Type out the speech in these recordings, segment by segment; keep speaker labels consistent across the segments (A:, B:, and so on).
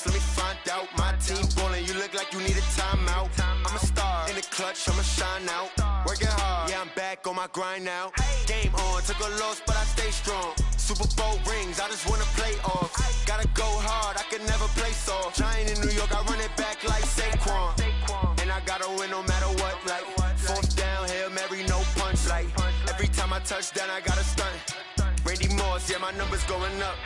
A: Let me find out. My team ballin', you look like you need a timeout. I'm a star in the clutch, I'ma shine out. Working hard, yeah, I'm back on my grind now. Game on, took a loss, but I stay strong. Super Bowl rings, I just wanna play off. Gotta go hard, I can never play soft. Giant in New York, I run it back like Saquon. And I gotta win no matter what, like fourth down, Hail Mary, no punch. Like every time I touch down, I gotta stunt. Randy Moss, yeah, my numbers going up.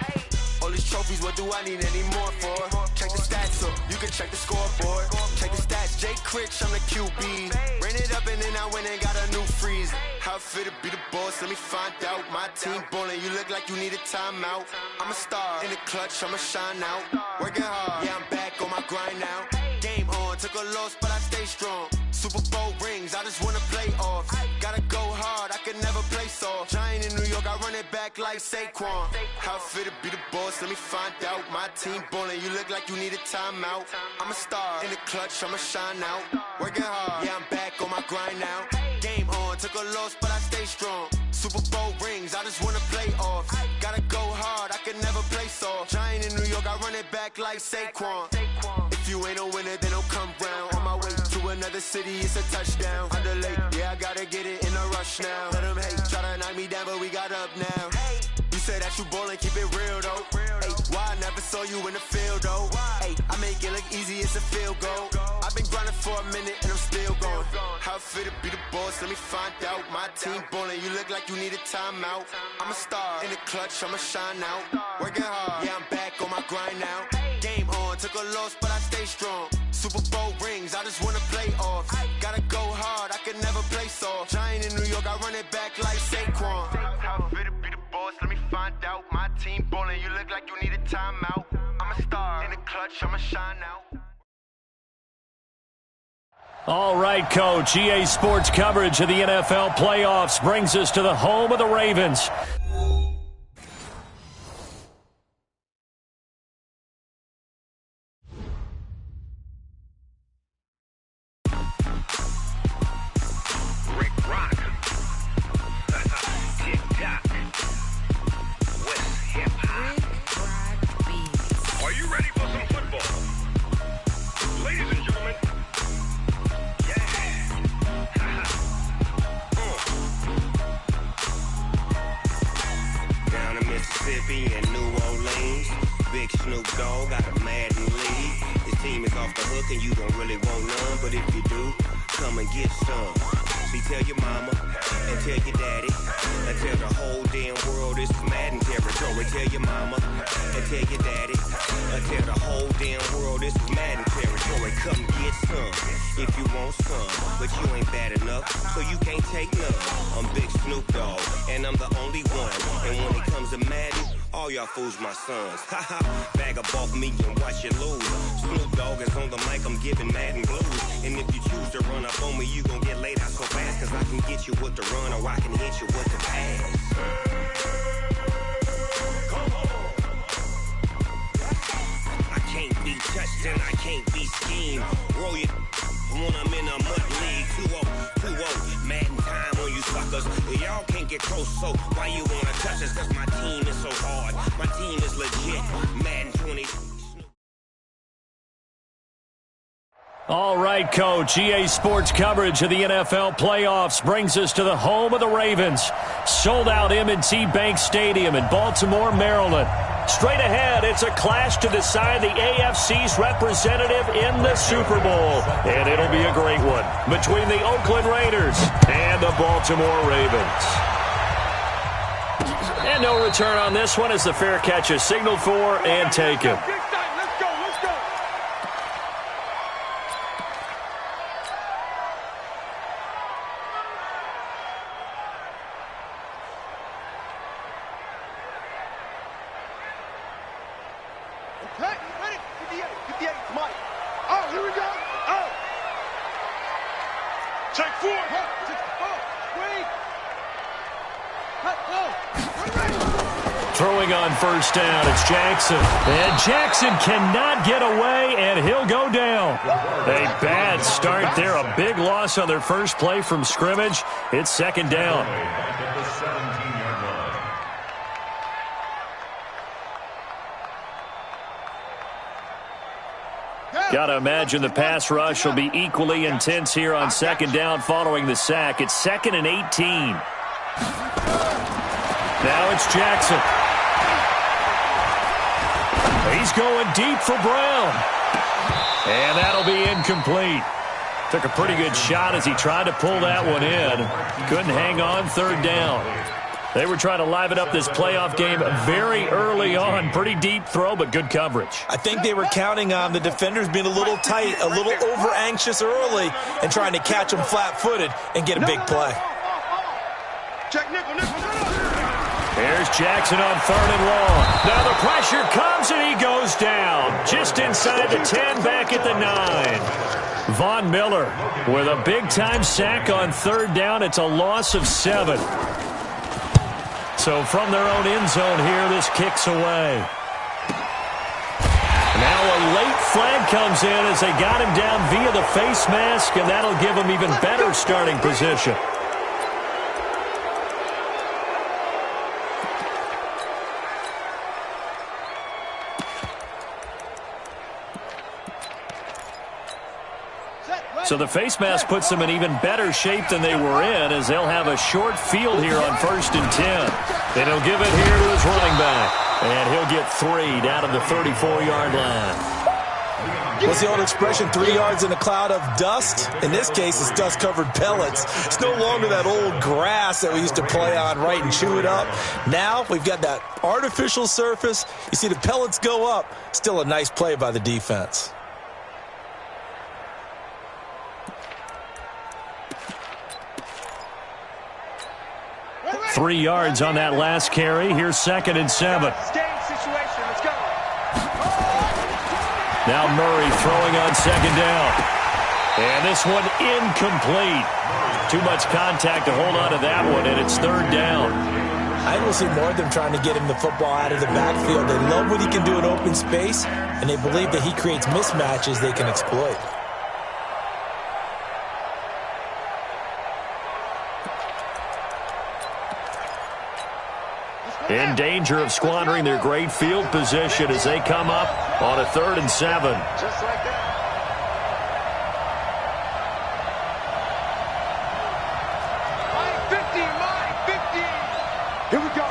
A: All these trophies, what do I need any more for? Check the stats up, you can check the scoreboard. Check the stats, Jay Critch, I'm the QB. Ran it up and then I went and got a new freeze. How it fit to be the boss, let me find out. My team ballin', you look like you need a timeout. I'm a star in the clutch, I'ma shine out. Working hard, yeah, I'm back on my grind now. Game on, took a loss, but I stay strong. Super Bowl rings, I just wanna play off. Gotta go hard, I can never play soft. Giant in New York, I run it back like Saquon. How it fit to be the boss, let me find out. My team ballin', you look like you need a timeout. I'm a star in the clutch, I'ma shine out. Working hard, yeah, I'm back on my grind now. Game on, took a loss, but I stay strong. Super Bowl rings, I just wanna play off. Gotta go hard, I can never play soft. Giant in New York, I run it back like Saquon. If you ain't a winner, then don't come round. On my way to another city, it's a touchdown. Underlay, yeah, I gotta get it in a rush now. Let them hate, try to knock me down, but we got up now. Used say that you ballin', keep it real though. Ay, why I never saw you in the field though? Ay, I make it look easy, it's a field goal. I've been grinding for a minute and I'm still going. How it feel to be the boss, let me find out. My team ballin', you look like you need a timeout. I'm a star in the clutch, I'ma shine out. Working hard, yeah, I'm back on my grind now. Game on, took a loss, but I stay strong. Super Bowl rings, I just wanna play off. Gotta go hard, I can never play soft. Giant in New York, I run it back like Saquon. How it feel to be the boss, let me find out. My team ballin', you look like you need a timeout. I'm a star in the clutch, I'ma shine out.
B: All right, Coach. EA Sports coverage of the NFL playoffs brings us to the home of the Ravens.
C: And New Orleans, Big Snoop Dogg got a Madden lead. His team is off the hook and you don't really want none, but if you do, come and get some. See, tell your mama and tell your daddy and tell the whole damn world this is Madden territory. Tell your mama and tell your daddy and tell the whole damn world this is Madden territory. Come get some if you want some, but you ain't bad enough, so you can't take none. I'm Big Snoop Dogg and I'm the only one, and when it comes to Madden, all y'all fools my sons. Haha, bag up off me and watch you lose. Snoop Dogg is on the mic, I'm giving Madden blues. And if you choose to run up on me, you gon' get laid out so fast, cause I can get you with the run or I can hit you with the pass. Come on. I can't be touched and I can't be schemed. Roll your when I'm in a mud league. 2-0, Madden time on you suckers. Y'all can't get close, so why you wanna touch us? Cause my team is so hard. My team is legit. Madden 20.
B: All right, Coach. EA Sports coverage of the NFL playoffs brings us to the home of the Ravens. Sold out M&T Bank Stadium in Baltimore, Maryland. Straight ahead, it's a clash to decide the AFC's representative in the Super Bowl. And it'll be a great one between the Oakland Raiders and the Baltimore Ravens. And no return on this one as the fair catch is signaled for and taken. Throwing on first down, it's Jackson. And Jackson cannot get away, and he'll go down. A bad start there, a big loss on their first play from scrimmage. It's second down. Got to imagine the pass rush will be equally intense here on second down following the sack. It's 2nd and 18. Now it's Jackson. He's going deep for Brown. And that'll be incomplete. Took a pretty good shot as he tried to pull that one in. Couldn't hang on third down. They were trying to liven up this playoff game very early on. Pretty deep throw, but good coverage.
D: I think they were counting on the defenders being a little tight, a little over-anxious early, and trying to catch them flat-footed and get a big play.
B: Here's Jackson on 3rd and long. Now the pressure comes and he goes down. Just inside the 10, back at the 9. Von Miller with a big-time sack on 3rd down. It's a loss of 7. So from their own end zone here, this kicks away. Now a late flag comes in as they got him down via the face mask, and that'll give him even better starting position. So the face mask puts them in even better shape than they were in, as they'll have a short field here on 1st and 10. Then he'll give it here to his running back. And he'll get 3 down to the 34-yard line.
D: What's the old expression, 3 yards in a cloud of dust? In this case, it's dust-covered pellets. It's no longer that old grass that we used to play on, right, and chew it up. Now we've got that artificial surface. You see the pellets go up. Still a nice play by the defense.
B: Three yards on that last carry. Here's 2nd and 7. Now Murray throwing on 2nd down. And this one incomplete. Too much contact to hold on to that one, and it's 3rd down.
D: I will see more of them trying to get him the football out of the backfield. They love what he can do in open space, and they believe that he creates mismatches they can exploit.
B: In danger of squandering their great field position as they come up on a 3rd and 7.
E: Just like that. My 50. Here we go.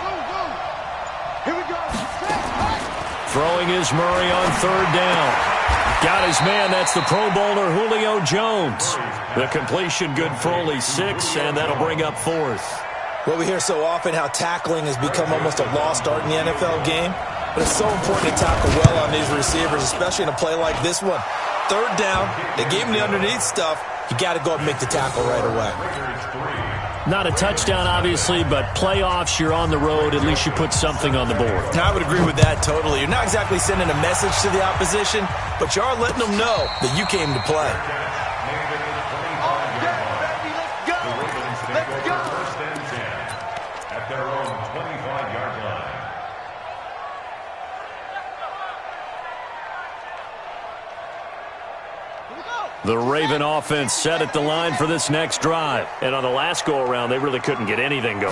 E: Here we go.
B: Throwing is Murray on 3rd down. Got his man. That's the Pro Bowler Julio Jones. The completion good for only 6, and that'll bring up 4th.
D: Well, we hear so often how tackling has become almost a lost art in the NFL game. But it's so important to tackle well on these receivers, especially in a play like this one. 3rd down, they gave him the underneath stuff. You got to go and make the tackle right away.
B: Not a touchdown, obviously, but playoffs, you're on the road. At least you put something on the board.
D: I would agree with that totally. You're not exactly sending a message to the opposition, but you are letting them know that you came to play.
B: The Raven offense set at the line for this next drive. And on the last go-around, they really couldn't get anything going.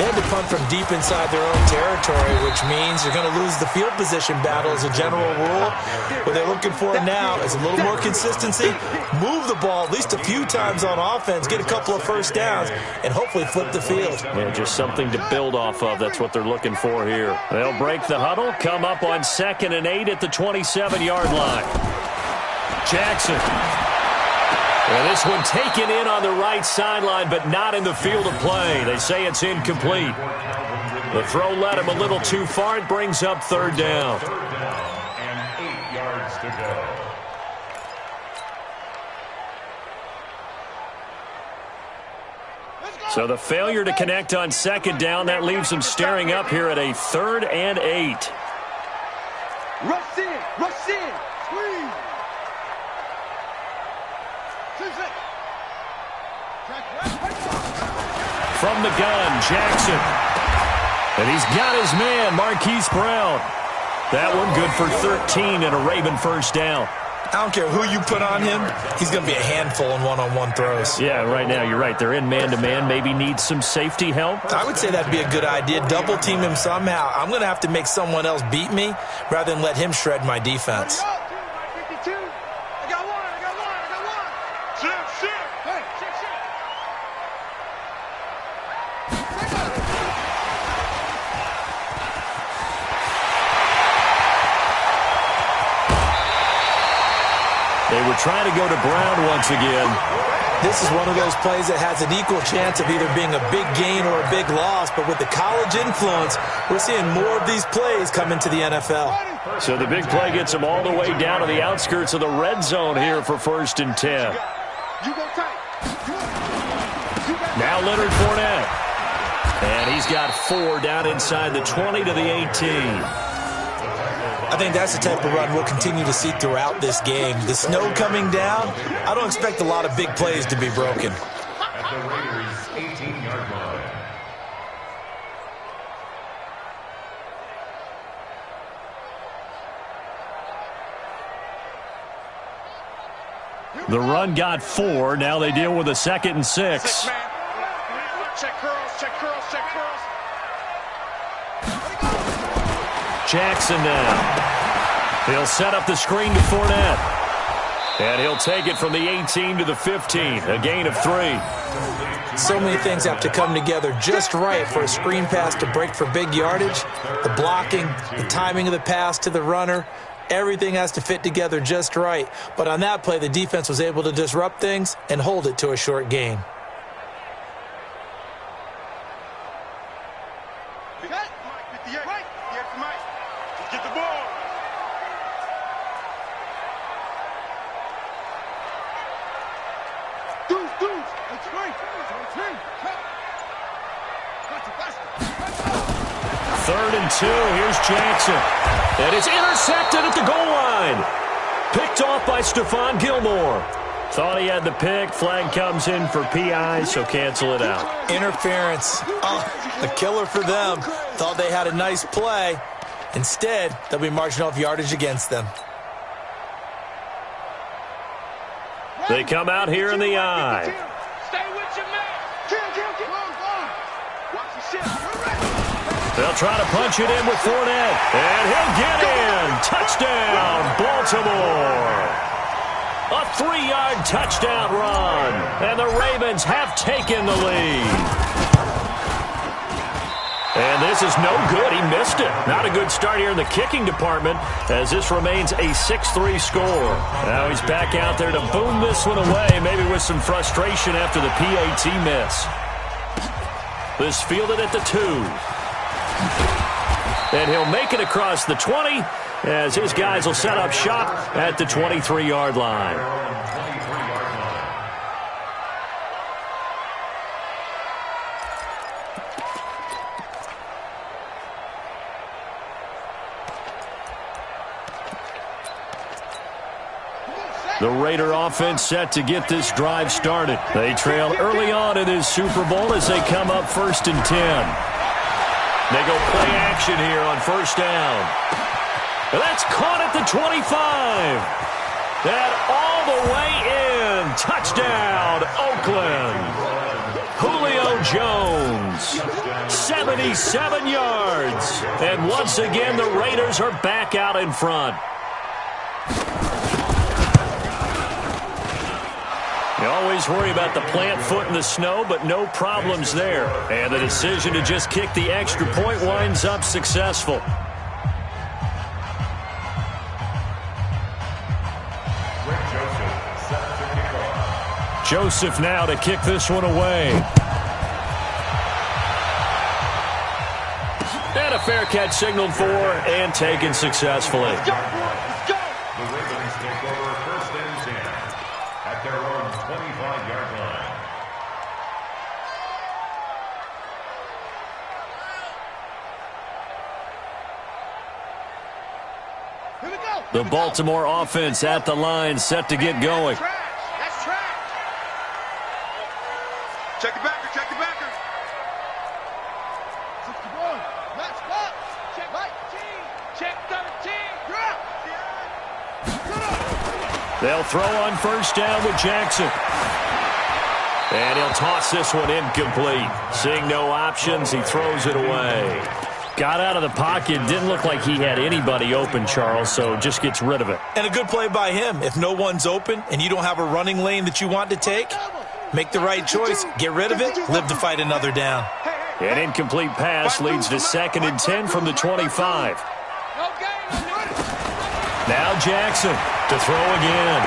D: They had to punt from deep inside their own territory, which means you're going to lose the field position battle as a general rule. What they're looking for now is a little more consistency, move the ball at least a few times on offense, get a couple of first downs, and hopefully flip the field.
B: Yeah, just something to build off of. That's what they're looking for here. They'll break the huddle, come up on 2nd and 8 at the 27-yard line. Jackson. And this one taken in on the right sideline, but not in the field of play. They say it's incomplete. The throw led him a little too far. It brings up 3rd down.
F: 3rd down and 8 yards to go.
B: So the failure to connect on 2nd down, that leaves them staring up here at a 3rd and 8.
E: Rush in, squeeze.
B: From the gun, Jackson. And he's got his man, Marquise Brown. That one good for 13 and a Raven 1st down.
D: I don't care who you put on him, he's going to be a handful in one-on-one throws.
B: Yeah, right now you're right. They're in man-to-man. Maybe needs some safety help.
D: I would say that'd be a good idea. Double team him somehow. I'm going to have to make someone else beat me rather than let him shred my defense.
B: They were trying to go to Brown once again.
D: This is one of those plays that has an equal chance of either being a big gain or a big loss, but with the college influence, we're seeing more of these plays come into the NFL.
B: So the big play gets them all the way down to the outskirts of the red zone here for 1st and 10. Now Leonard Fournette. And he's got 4 down inside the 20 to the 18.
D: I think that's the type of run we'll continue to see throughout this game. The snow coming down, I don't expect a lot of big plays to be broken.
F: At the Raiders' 18-yard line.
B: The run got 4. Now they deal with a 2nd and 6.
E: Check curls.
B: Jackson now. He'll set up the screen to Fournette. And he'll take it from the 18 to the 15, a gain of 3.
D: So many things have to come together just right for a screen pass to break for big yardage. The blocking, the timing of the pass to the runner, everything has to fit together just right. But on that play, the defense was able to disrupt things and hold it to a short gain.
E: Get the ball.
B: Third and 2. Here's Jackson. And it's intercepted at the goal line. Picked off by Stephon Gilmore. Thought he had the pick. Flag comes in for PI, so cancel it out.
D: Interference. A killer for them. Thought they had a nice play. Instead, they'll be marching off yardage against them.
B: They come out here in the eye.
E: Stay with your man. Watch the shit.
B: They'll try to punch it in with Fournette. And he'll get in. Touchdown, Baltimore. A 3-yard touchdown run. And the Ravens have taken the lead. And this is no good. He missed it. Not a good start here in the kicking department as this remains a 6-3 score. Now he's back out there to boom this one away, maybe with some frustration after the PAT miss. This fielded at the 2. And he'll make it across the 20 as his guys will set up shop at the 23-yard line. The Raider offense set to get this drive started. They trail early on in this Super Bowl as they come up 1st and 10. They go play action here on 1st down. And that's caught at the 25. And all the way in. Touchdown, Oakland. Julio Jones, 77 yards. And once again, the Raiders are back out in front. You always worry about the plant foot in the snow, but no problems there. And the decision to just kick the extra point winds up successful. Joseph now to kick this one away. And a fair catch signaled for and taken successfully.
E: Let's go.
F: The Ravens take over 1st and 10 at their own 25-yard line.
E: Here we go.
B: The Baltimore offense at the line, set to get going.
E: That's trash. Check the backer. Check the backer. 61. Match box. Check 19. Check 13. Drop.
B: They'll throw on 1st down with Jackson. And he'll toss this one incomplete. Seeing no options, he throws it away. Got out of the pocket. Didn't look like he had anybody open, Charles, so just gets rid of it.
D: And a good play by him. If no one's open and you don't have a running lane that you want to take, make the right choice. Get rid of it. Live to fight another down.
B: An incomplete pass leads to 2nd and 10 from the 25. Now Jackson to throw again.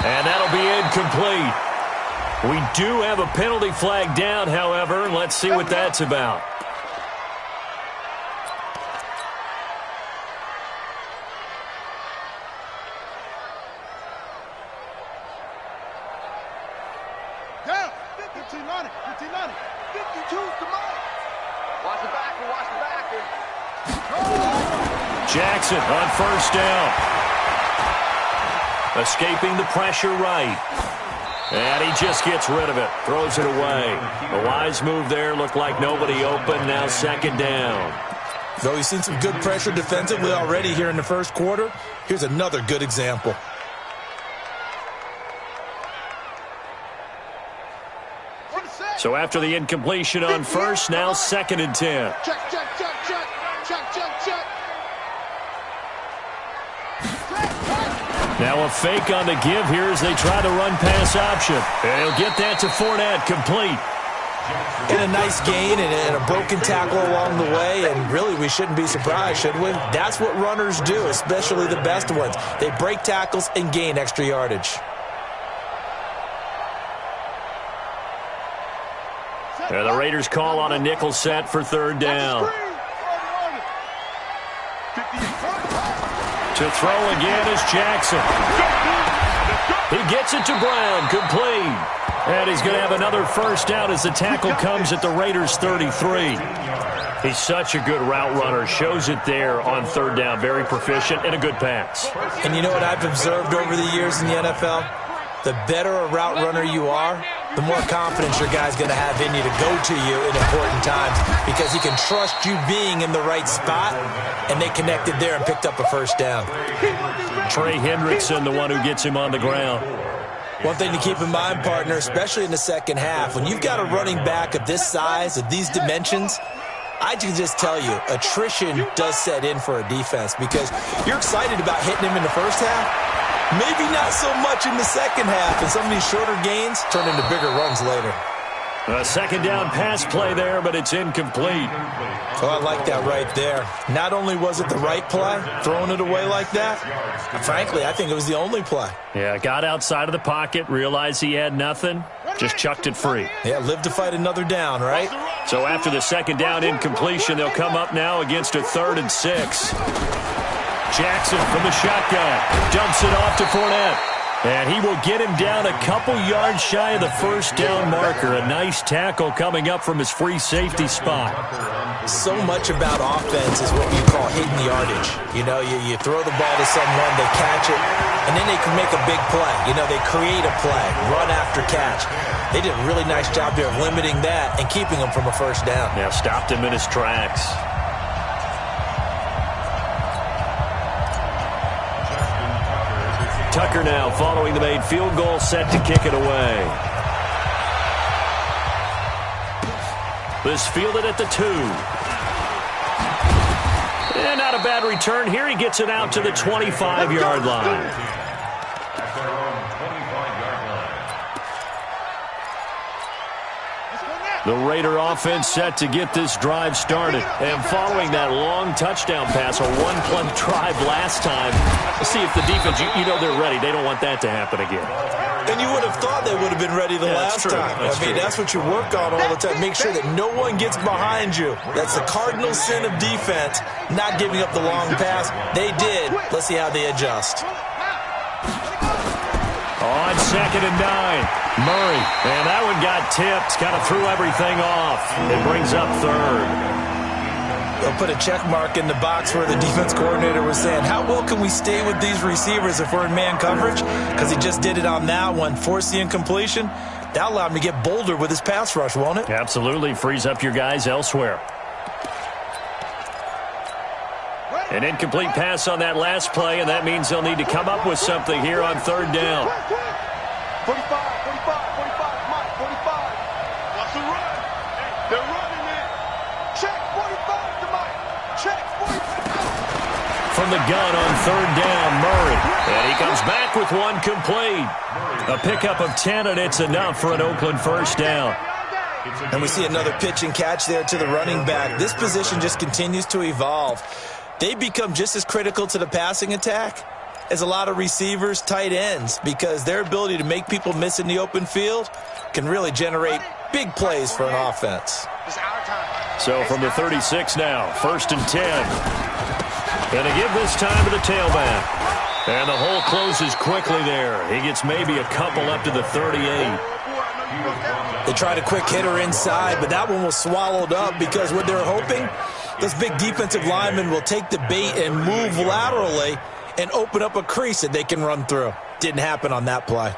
B: And that'll be incomplete. We do have a penalty flag down, however. Let's see what that's about.
E: Down. 15-90. 15-90. 52. Come on. Watch the backer. Watch the backer.
B: Jackson on 1st down. Escaping the pressure right. And he just gets rid of it. Throws it away. A wise move there. Looked like nobody open. Now 2nd down.
D: Though he's seen some good pressure defensively already here in the 1st quarter, here's another good example.
B: So after the incompletion on 1st, now 2nd and 10.
E: Check, check, check, check. Check, check, check.
B: Now a fake on the give here as they try to run pass option. And he'll get that to Fournette, complete.
D: And a nice gain and a broken tackle along the way, and really we shouldn't be surprised, should we? That's what runners do, especially the best ones. They break tackles and gain extra yardage.
B: And the Raiders call on a nickel set for third down. To throw again is Jackson. He gets it to Brown, complete. And he's going to have another first down as the tackle comes at the Raiders' 33. He's such a good route runner. Shows it there on third down. Very proficient and a good pass.
D: And you know what I've observed over the years in the NFL? The better a route runner you are, the more confidence your guy's going to have in you to go to you in important times because he can trust you being in the right spot, and they connected there and picked up a first down.
B: Trey Hendrickson, the one who gets him on the ground.
D: One thing to keep in mind, partner, especially in the second half, when you've got a running back of this size, of these dimensions, I can just tell you, attrition does set in for a defense because you're excited about hitting him in the first half. Maybe not so much in the second half, and some of these shorter gains turn into bigger runs later.
B: A second down pass play there, but it's incomplete.
D: Oh, I like that right there. Not only was it the right play, throwing it away like that, frankly, I think it was the only play.
B: Yeah, got outside of the pocket, realized he had nothing, just chucked it free.
D: Yeah, live to fight another down, right?
B: So after the second down incompletion, they'll come up now against a 3rd and 6. Jackson from the shotgun, dumps it off to Fournette. And he will get him down a couple yards shy of the first down marker. A nice tackle coming up from his free safety spot.
D: So much about offense is what you call hitting the yardage. You know, you throw the ball to someone, they catch it, and then they can make a big play. You know, they create a play, run after catch. They did a really nice job there of limiting that and keeping him from a first down.
B: Yeah, stopped him in his tracks. Tucker now following the made field goal, set to kick it away. This fielded at the 2. And not a bad return here. He gets it out to the 25-yard line. The Raider offense set to get this drive started. And following that long touchdown pass, a one-play drive last time, let's see if the defense, you know they're ready. They don't want that to happen again.
D: And you would have thought they would have been ready the last time. That's what you work on all the time. Make sure that no one gets behind you. That's the cardinal sin of defense, not giving up the long pass. They did. Let's see how they adjust.
B: On 2nd and 9. Murray, and that one got tipped, kind of threw everything off. It brings up 3rd.
D: They'll put a check mark in the box where the defense coordinator was saying, how well can we stay with these receivers if we're in man coverage? Because he just did it on that one, forced the incompletion. That allowed him to get bolder with his pass rush, won't it?
B: Absolutely, frees up your guys elsewhere. An incomplete pass on that last play, and that means they'll need to come up with something here on 3rd down.
E: 45, 45, Mike, 45. What's the run? They're running it. Check 45 to Mike. Check 45.
B: From the gun on 3rd down, Murray. And he comes back with one complete. A pickup of 10, and it's enough for an Oakland first down.
D: And we see another pitch and catch there to the running back. This position just continues to evolve. They become just as critical to the passing attack as a lot of receivers, tight ends, because their ability to make people miss in the open field can really generate big plays for an offense.
B: So from the 36 now, 1st and 10. Going to give this time to the tailback. And the hole closes quickly there. He gets maybe a couple up to the 38.
D: They tried a quick hitter inside, but that one was swallowed up because what they're hoping, those big defensive linemen will take the bait and move laterally and open up a crease that they can run through. Didn't happen on that play.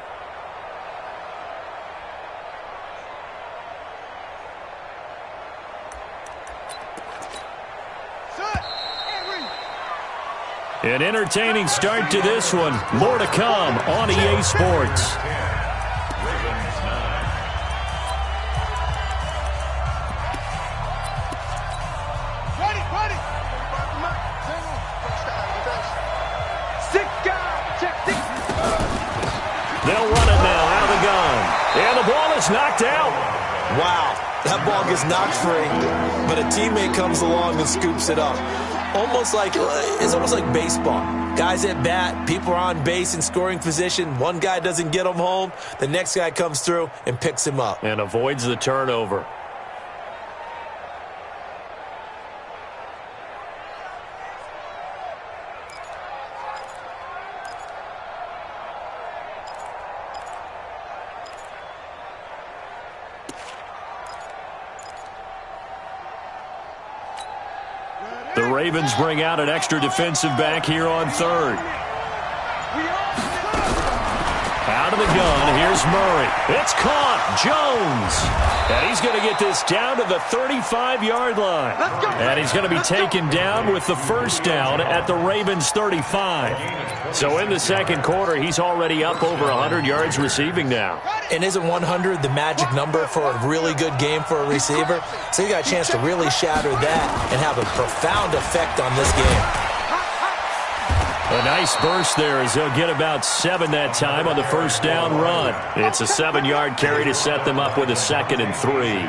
B: An entertaining start to this one. More to come on EA Sports.
E: Six guys, check 6.
B: knocked out.
D: Wow, that ball gets knocked free, but a teammate comes along and scoops it up. It's almost like baseball. Guys at bat, people are on base in scoring position. One guy doesn't get him home. The next guy comes through and picks him up.
B: And avoids the turnover. The Ravens bring out an extra defensive back here on third. Out of the gun, here's Murray. It's caught. Jones. And he's going to get this down to the 35-yard line. And he's going to be taken down with the first down at the Ravens 35. So in the second quarter, he's already up over 100 yards receiving now.
D: And isn't 100 the magic number for a really good game for a receiver? So you got a chance to really shatter that and have a profound effect on this game.
B: A nice burst there as they'll get about 7 that time on the first down run. It's a 7-yard carry to set them up with a 2nd and 3.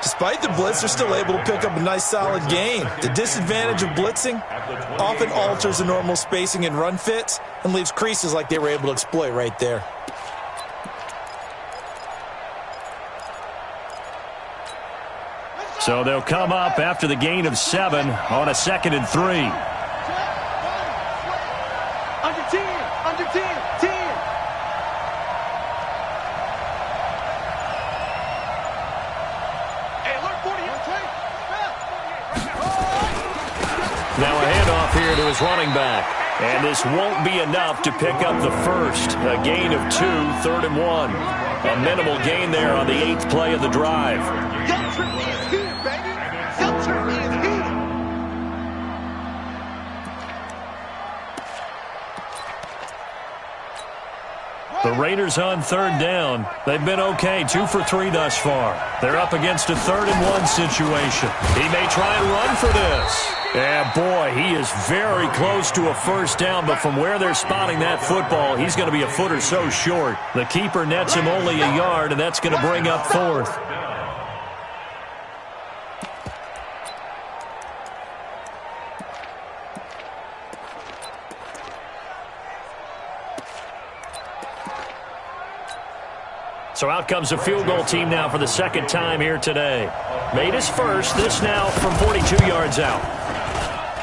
D: Despite the blitz, they're still able to pick up a nice solid gain. The disadvantage of blitzing often alters the normal spacing and run fits and leaves creases like they were able to exploit right there.
B: So they'll come up after the gain of 7 on a 2nd and 3.
E: Under 10. Hey, look, 48.
B: Now a handoff here to his running back. And this won't be enough to pick up the first. A gain of 2, 3rd and 1. A minimal gain there on the 8th play of the drive.
E: That trip is here, baby. That trip is here.
B: The Raiders on 3rd down. They've been okay, 2 for 3 thus far. They're up against a 3rd and 1 situation. He may try and run for this. Yeah, boy, he is very close to a first down, but from where they're spotting that football, he's going to be a foot or so short. The keeper nets him only a yard, and that's going to bring up 4th. So out comes a field goal team now for the 2nd time here today. Made his first, this now from 42 yards out.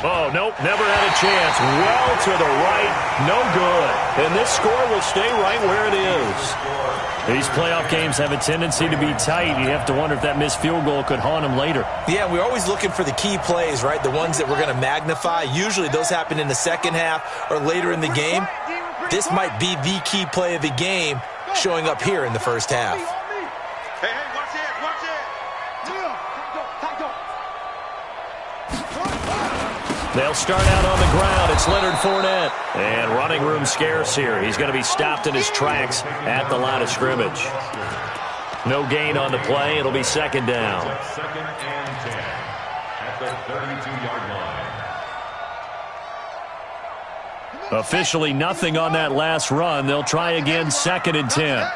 B: Oh, nope, never had a chance. Well to the right, no good. And this score will stay right where it is. These playoff games have a tendency to be tight. You have to wonder if that missed field goal could haunt him later.
D: Yeah, we're always looking for the key plays, right? The ones that we're going to magnify. Usually those happen in the second half or later in the game. This might be the key play of the game, showing up here in the first half.
E: Hey, watch it.
B: They'll start out on the ground. It's Leonard Fournette. And running room scarce here. He's going to be stopped in his tracks at the line of scrimmage. No gain on the play. It'll be 2nd down.
F: 2nd and 10 at the 32-yard line.
B: Officially nothing on that last run. They'll try again, 2nd and 10.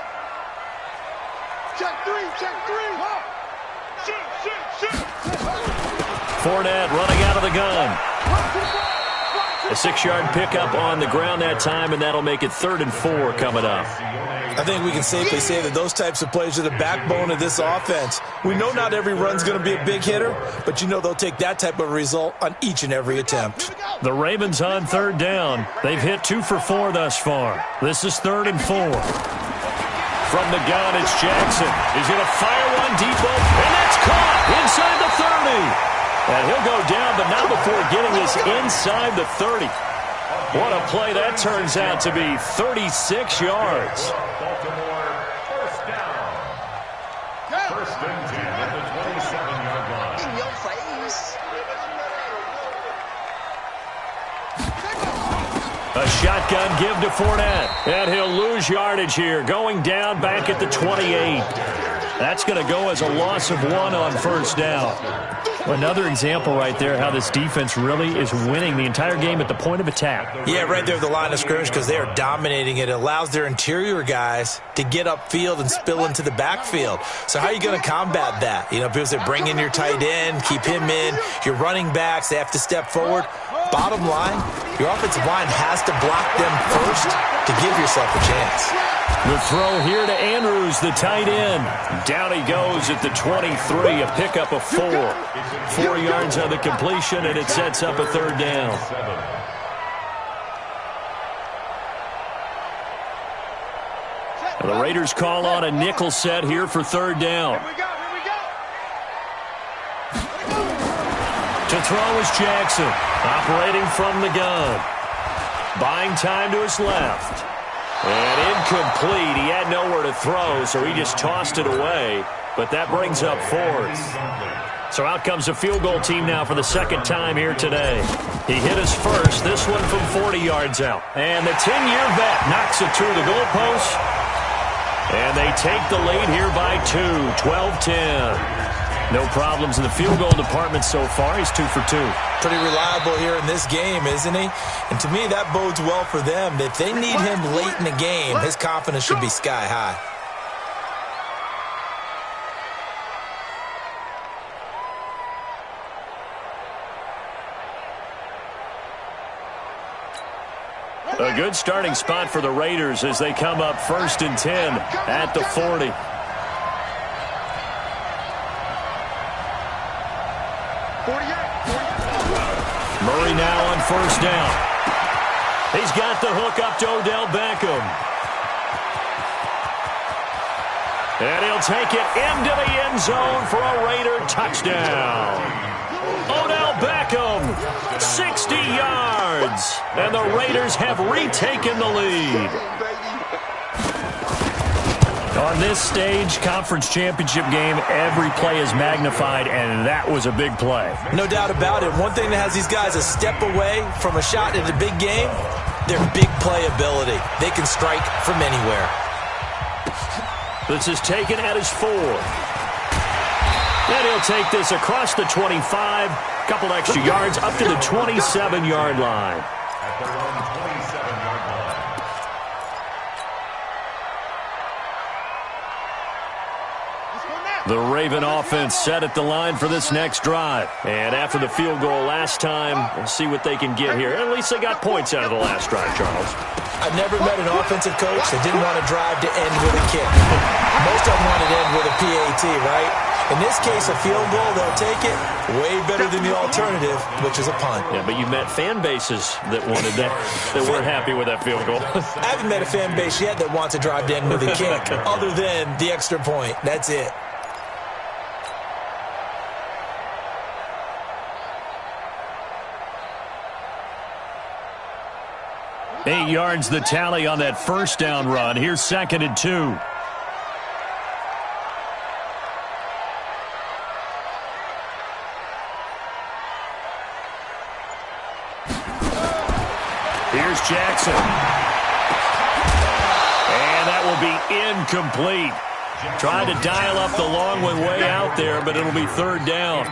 E: Check 3.
B: Fournette running out of the gun. A 6-yard pickup on the ground that time, and that'll make it 3rd and 4 coming up.
D: I think we can safely say that those types of plays are the backbone of this offense. We know not every run's going to be a big hitter, but you know they'll take that type of result on each and every attempt.
B: The Ravens on 3rd down. They've hit 2 for 4 thus far. This is 3rd and 4. From the gun, it's Jackson. He's going to fire one deep open, and that's caught inside the 30. And he'll go down, but not before getting this inside the 30. What a play that turns out to be, 36 yards.
F: Baltimore, first down. 1st and 10 at the 27-yard line.
E: In your face.
B: A shotgun give to Fournette, and he'll lose yardage here, going down back at the 28. That's going to go as a loss of 1 on first down. Another example right there how this defense really is winning the entire game at the point of attack.
D: Yeah, right there at the line of scrimmage because they are dominating it. It allows their interior guys to get upfield and spill into the backfield. So how are you going to combat that? You know, because they bring in your tight end, keep him in. Your running backs, they have to step forward. Bottom line, your offensive line has to block them first to give yourself a chance.
B: The throw here to Andrews, the tight end. Down he goes at the 23, a pickup of 4. 4 yards on the completion, and it sets up a third down. The Raiders call on a nickel set here for third down. To throw is Jackson, operating from the gun. Buying time to his left. And incomplete. He had nowhere to throw, so he just tossed it away. But that brings up 4th. So out comes the field goal team now for the second time here today. He hit his first, this one from 40 yards out. And the 10-year vet knocks it through the goalpost. And they take the lead here by 2, 12-10. No problems in the field goal department so far. He's 2 for 2.
D: Pretty reliable here in this game, isn't he? And to me, that bodes well for them. If they need him late in the game, his confidence should be sky high.
B: A good starting spot for the Raiders as they come up 1st and 10 at the 40. Murray now on first down. He's got the hook up to Odell Beckham. And he'll take it into the end zone for a Raider touchdown. Odell Beckham, 60 yards. And the Raiders have retaken the lead. On this stage, conference championship game, every play is magnified, and that was a big play.
D: No doubt about it. One thing that has these guys a step away from a shot in the big game, their big playability. They can strike from anywhere.
B: This is taken at his 4. And he'll take this across the 25, couple extra yards up to the 27-yard line.
F: At their own 27-yard line.
B: The Raven offense set at the line for this next drive. And after the field goal last time, we'll see what they can get here. At least they got points out of the last drive, Charles.
D: I've never met an offensive coach that didn't want to drive to end with a kick. Most of them want to end with a PAT, right? In this case, a field goal, they'll take it. Way better than the alternative, which is a punt.
B: Yeah, but you met fan bases that wanted that, that weren't happy with that field goal.
D: I haven't met a fan base yet that wants to drive to end with a kick, other than the extra point. That's it.
B: Eight yards the tally on that first down run. Here's 2nd and 2. Here's Jackson. And that will be incomplete. Trying to dial up the long one way out there, but it'll be 3rd down.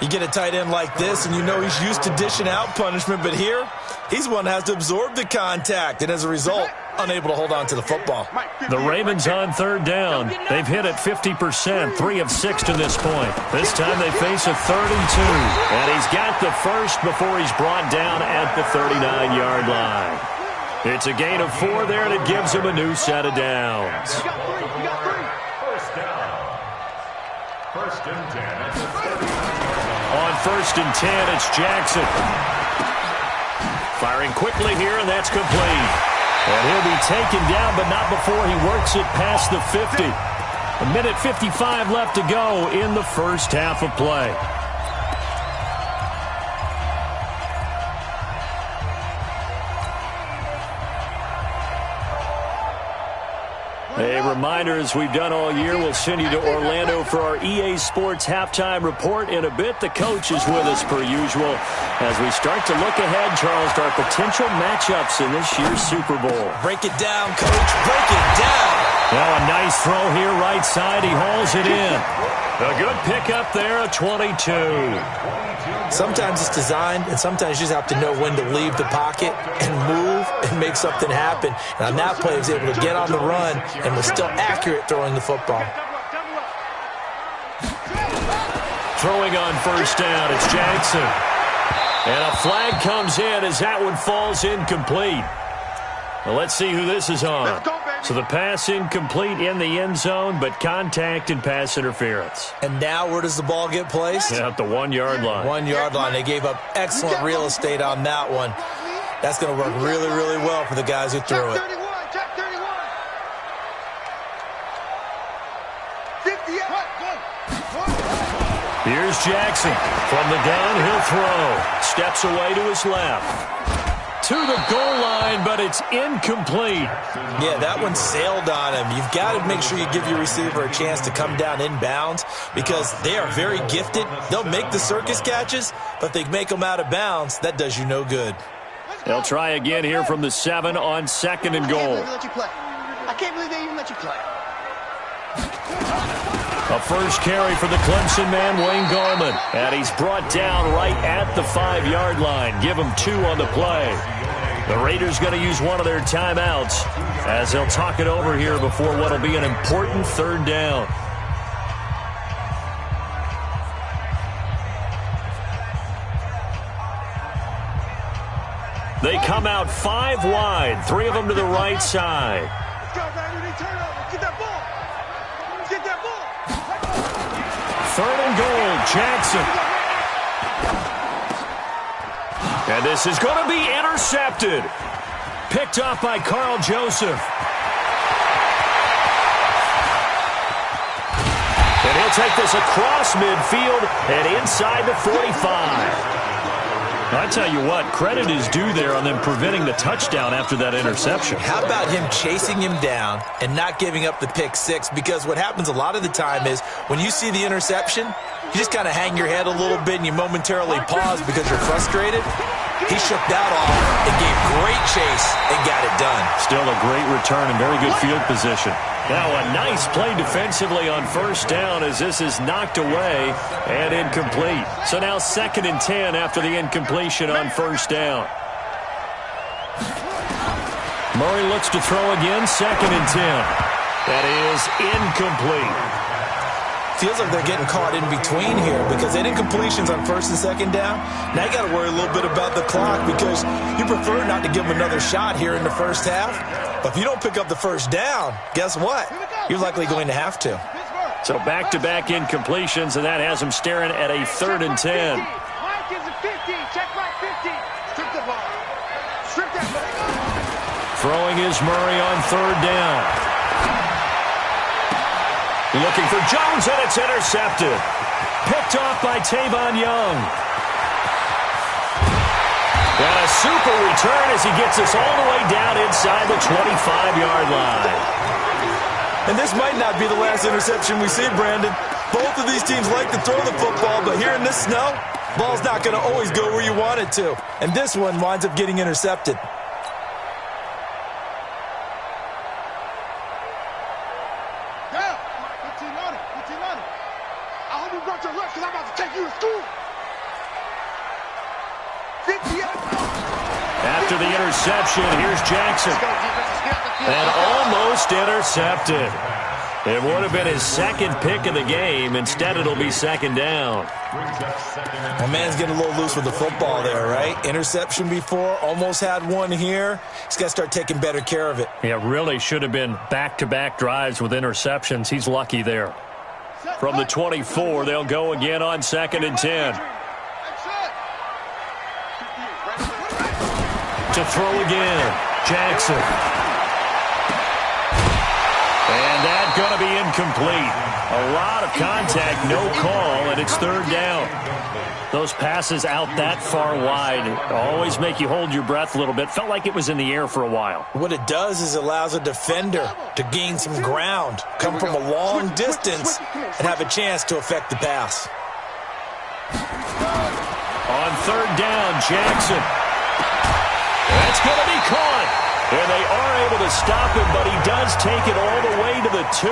D: You get a tight end like this, and you know he's used to dishing out punishment, but here, he's one that has to absorb the contact, and as a result, unable to hold on to the football.
B: The Ravens on 3rd down. They've hit it 50%, 3 of 6 to this point. This time they face a 3rd and 2, and he's got the first before he's brought down at the 39-yard line. It's a gain of 4 there, and it gives him a new set of downs.
F: First down. 1st and 10 at the 39.
B: On 1st and 10, it's Jackson. Firing quickly here, and that's complete. And he'll be taken down, but not before he works it past the 50. A minute 55 left to go in the first half of play. A reminder, as we've done all year, we'll send you to Orlando for our EA Sports halftime report in a bit. The coach is with us per usual as we start to look ahead, Charles, to our potential matchups in this year's Super Bowl.
D: Break it down, Coach. Break it down.
B: Now a nice throw here right side. He hauls it in. A good pickup there, a 22.
D: Sometimes it's designed, and sometimes you just have to know when to leave the pocket and move and make something happen. And on that play, he was able to get on the run and was still accurate throwing the football.
B: Throwing on first down, it's Jackson. And a flag comes in as that one falls incomplete. Well, let's see who this is on. So the pass incomplete in the end zone, but contact and pass interference.
D: And now where does the ball get placed?
B: Yeah, at the 1 yard line.
D: 1 yard line. They gave up excellent real estate on that one. That's going to work really, really well for the guys who threw it.
E: Check 31. 58.
B: Here's Jackson from the gun. He'll throw. Steps away to his left. To the goal line, but it's incomplete.
D: Yeah, that one sailed on him. You've got to make sure you give your receiver a chance to come down inbounds because they are very gifted. They'll make the circus catches, but if they make them out of bounds, that does you no good.
B: They'll try again here from the 7 on 2nd and goal.
E: I can't believe they even let you play.
B: A first carry for the Clemson man, Wayne Gallman. And he's brought down right at the 5 yard line. Give him 2 on the play. The Raiders going to use one of their timeouts as they'll talk it over here before what will be an important 3rd down. They come out 5 wide, 3 of them to the right side.
E: Let's go, baby. Turn over. Get that ball. Get that ball.
B: 3rd and goal, Jackson. And this is going to be intercepted. Picked off by Carl Joseph. And he'll take this across midfield and inside the 45. I tell you what, credit is due there on them preventing the touchdown after that interception.
D: How about him chasing him down and not giving up the pick 6? Because what happens a lot of the time is when you see the interception, you just kind of hang your head a little bit and you momentarily pause because you're frustrated. He shook that off and gave great chase and got it done.
B: Still a great return and very good field position. Now a nice play defensively on first down as this is knocked away and incomplete. So now 2nd and 10 after the incompletion on first down. Murray looks to throw again, 2nd and 10. That is incomplete.
D: Feels like they're getting caught in between here because they didn't completions on 1st and 2nd down. Now you got to worry a little bit about the clock because you prefer not to give them another shot here in the first half. But if you don't pick up the first down, guess what? You're likely going to have to.
B: So back-to-back incompletions, and that has them staring at a 3rd and 10.
E: Mike is a 50. Check my 50. Strip the ball. Strip that ball.
B: Throwing is Murray on 3rd down. Looking for Jones, and it's intercepted. Picked off by Tavon Young. And a super return as he gets us all the way down inside the 25-yard line.
D: And this might not be the last interception we see, Brandon. Both of these teams like to throw the football, but here in this snow, ball's not going to always go where you want it to. And this one winds up getting intercepted.
B: After the interception, here's Jackson. And almost intercepted. It would have been his 2nd pick of the game. Instead, it'll be 2nd down.
D: My man's getting a little loose with the football there, right? Interception before, almost had one here. He's got to start taking better care of it.
B: Yeah, really should have been back-to-back drives with interceptions. He's lucky there. From the 24, they'll go again on 2nd and 10. To throw again, Jackson. And that's going to be incomplete. A lot of contact, no call, and it's 3rd down. Those passes out that far wide always make you hold your breath a little bit. Felt like it was in the air for a while.
D: What it does is it allows a defender to gain some ground, come from a long distance, and have a chance to affect the pass.
B: On 3rd down, Jackson. That's going to be caught. And they are able to stop him, but he does take it all the way to the 2.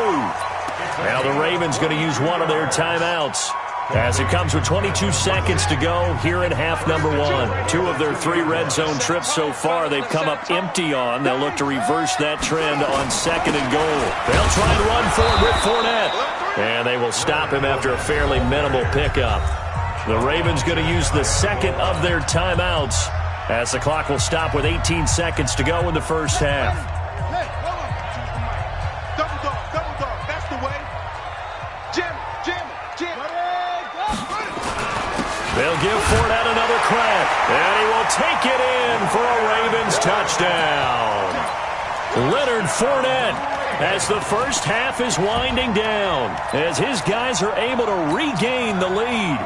B: Now the Ravens going to use one of their timeouts as it comes with 22 seconds to go here in half number 1. 2 of their 3 red zone trips so far they've come up empty on. They'll look to reverse that trend on 2nd and goal. They'll try and run for it with Fournette. And they will stop him after a fairly minimal pickup. The Ravens going to use the second of their timeouts as the clock will stop with 18 seconds to go in the first half.
E: Hey, hold on. Double dog. That's the way. Jam it.
B: They'll give Fournette another crack, and he will take it in for a Ravens touchdown. Leonard Fournette, as the first half is winding down, as his guys are able to regain the lead.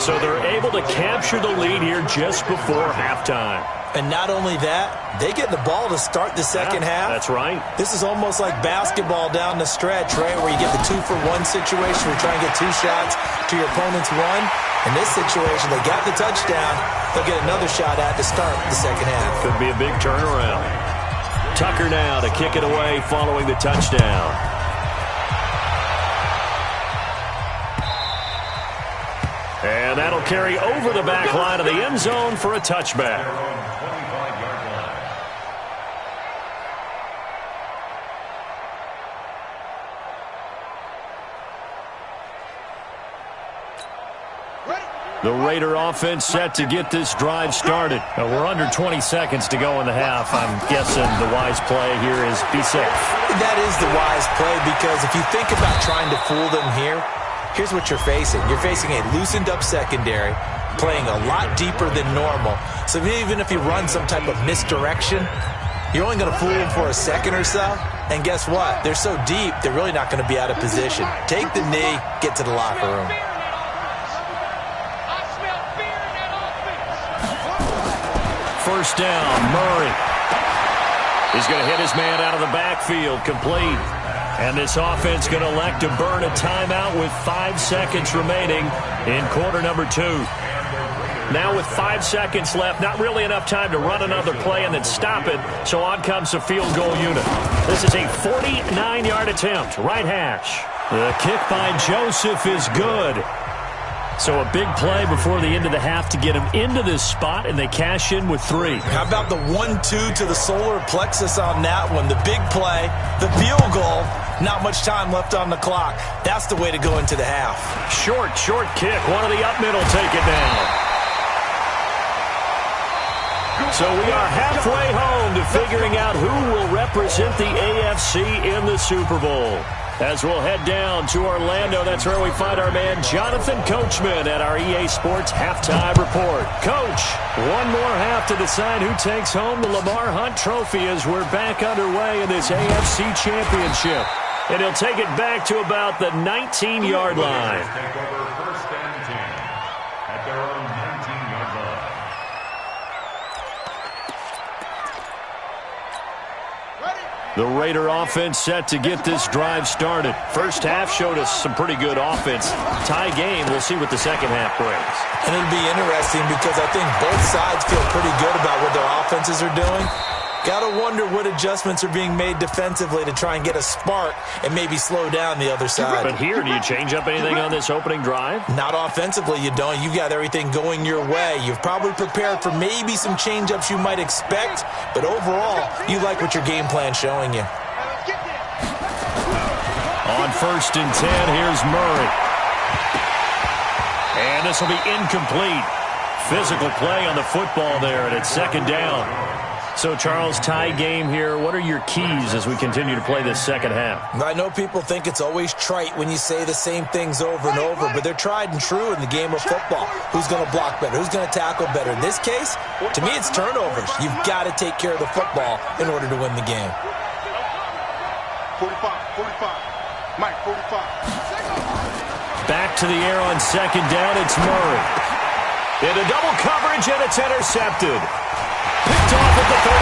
B: So they're able to capture the lead here just before halftime.
D: And not only that, they get the ball to start the second half.
B: That's right.
D: This is almost like basketball down the stretch, right, where you get the 2-for-1 situation where you try and get 2 shots to your opponent's 1. In this situation, they got the touchdown. They'll get another shot at to start the second half.
B: Could be a big turnaround. Tucker now to kick it away following the touchdown. And that'll carry over the back line of the end zone for a touchback. The Raider offense set to get this drive started. We're under 20 seconds to go in the half. I'm guessing the wise play here is be safe.
D: That is the wise play, because if you think about trying to fool them here, here's what you're facing. You're facing a loosened up secondary, playing a lot deeper than normal. So even if you run some type of misdirection, you're only going to fool them for a second or so. And guess what? They're so deep, they're really not going to be out of position. Take the knee, get to the locker room.
B: First down, Murray. He's going to hit his man out of the backfield, complete. And this offense going to elect to burn a timeout with 5 seconds remaining in quarter number 2. Now with 5 seconds left, not really enough time to run another play and then stop it, so on comes the field goal unit. This is a 49-yard attempt, right hash. The kick by Joseph is good. So a big play before the end of the half to get him into this spot, and they cash in with 3.
D: How about the 1-2 to the solar plexus on that one? The big play, the field goal, not much time left on the clock. That's the way to go into the half.
B: Short kick. One of the up middle take it down. So we are halfway home to figuring out who will represent the AFC in the Super Bowl. As we'll head down to Orlando, that's where we find our man Jonathan Coachman at our EA Sports Halftime Report. Coach, one more half to decide who takes home the Lamar Hunt Trophy as we're back underway in this AFC Championship. And he'll take it back to about the 19-yard line.
F: Take over first and 10 at their own 19-yard line.
B: The Raider offense set to get this drive started. First half showed us some pretty good offense. Tie game, we'll see what the second half brings.
D: And it'll be interesting because I think both sides feel pretty good about what their offenses are doing. Gotta wonder what adjustments are being made defensively to try and get a spark and maybe slow down the other side.
B: But here, do you change up anything on this opening drive?
D: Not offensively, you don't. You've got everything going your way. You've probably prepared for maybe some change-ups you might expect, but overall, you like what your game plan's showing you.
B: On first and 10, here's Murray. And this will be incomplete. Physical play on the football there, and it's second down. So, Charles, tie game here. What are your keys as we continue to play this second half?
D: I know people think it's always trite when you say the same things over and over, but they're tried and true in the game of football. Who's going to block better? Who's going to tackle better? In this case, to me, it's turnovers. You've got to take care of the football in order to win the game.
E: 45. Mike, 45.
B: Back to the air on second down, it's Murray. Into double coverage, and it's intercepted. Picked off at the 39.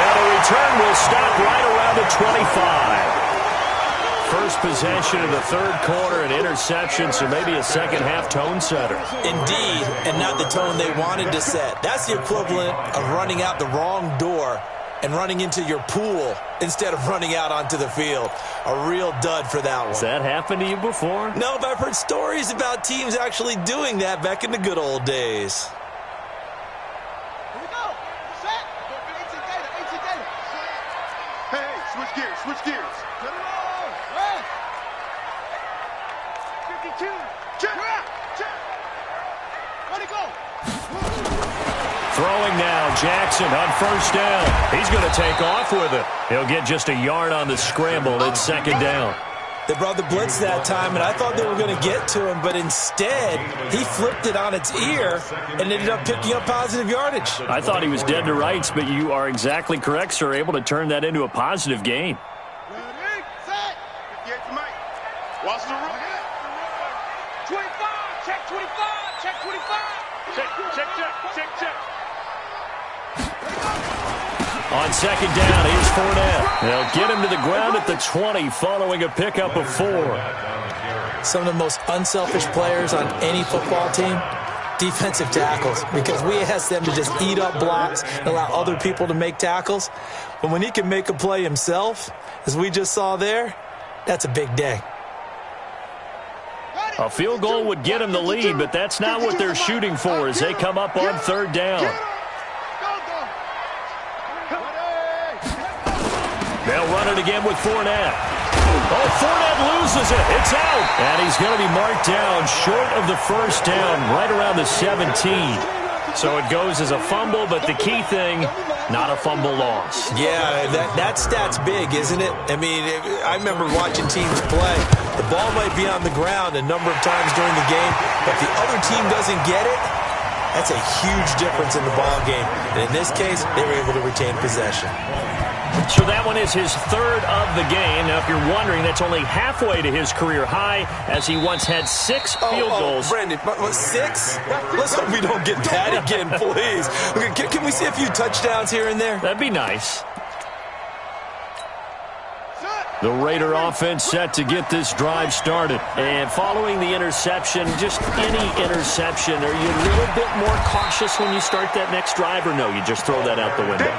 B: And the return will stop right around the 25. First possession of the third quarter, an interception, so maybe a second half tone setter.
D: Indeed, and not the tone they wanted to set. That's the equivalent of running out the wrong door and running into your pool instead of running out onto the field. A real dud for that one.
B: Has that happened to you before?
D: No, but I've heard stories about teams actually doing that back in the good old days.
E: Here we go. Set. 18 data. Hey, switch gears. Get it on. Right. 52. Check. Let it go.
B: Throwing now, Jackson on first down. He's going to take off with it. He'll get just a yard on the scramble. It's second down.
D: They brought the blitz that time, and I thought they were going to get to him, but instead, he flipped it on its ear and ended up picking up positive yardage.
B: I thought he was dead to rights, but you are exactly correct, sir. Able to turn that into a positive gain.
E: Ready, set. Get to Mike. Watch the run. 25. Check 25. Check 25. Check.
B: On second down, here's Fournette. They'll get him to the ground at the 20 following a pickup of 4.
D: Some of the most unselfish players on any football team, defensive tackles, because we ask them to just eat up blocks and allow other people to make tackles. But when he can make a play himself, as we just saw there, that's a big day.
B: A field goal would get him the lead, but that's not what they're shooting for as they come up on third down. They'll run it again with Fournette. Oh, Fournette loses it. It's out. And he's going to be marked down short of the first down, right around the 17. So it goes as a fumble, but the key thing, not a fumble loss.
D: Yeah, that stat's big, isn't it? I mean, I remember watching teams play. The ball might be on the ground a number of times during the game, but if the other team doesn't get it, that's a huge difference in the ball game. And in this case, they were able to retain possession.
B: So that one is his third of the game. Now, if you're wondering, that's only halfway to his career high, as he once had 6 field goals.
D: Brandon, 6? Let's hope we don't get that again, please. Okay, can we see a few touchdowns here and there?
B: That'd be nice. The Raider offense set to get this drive started. And following the interception, just any interception, are you a little bit more cautious when you start that next drive, or no, you just throw that out the window?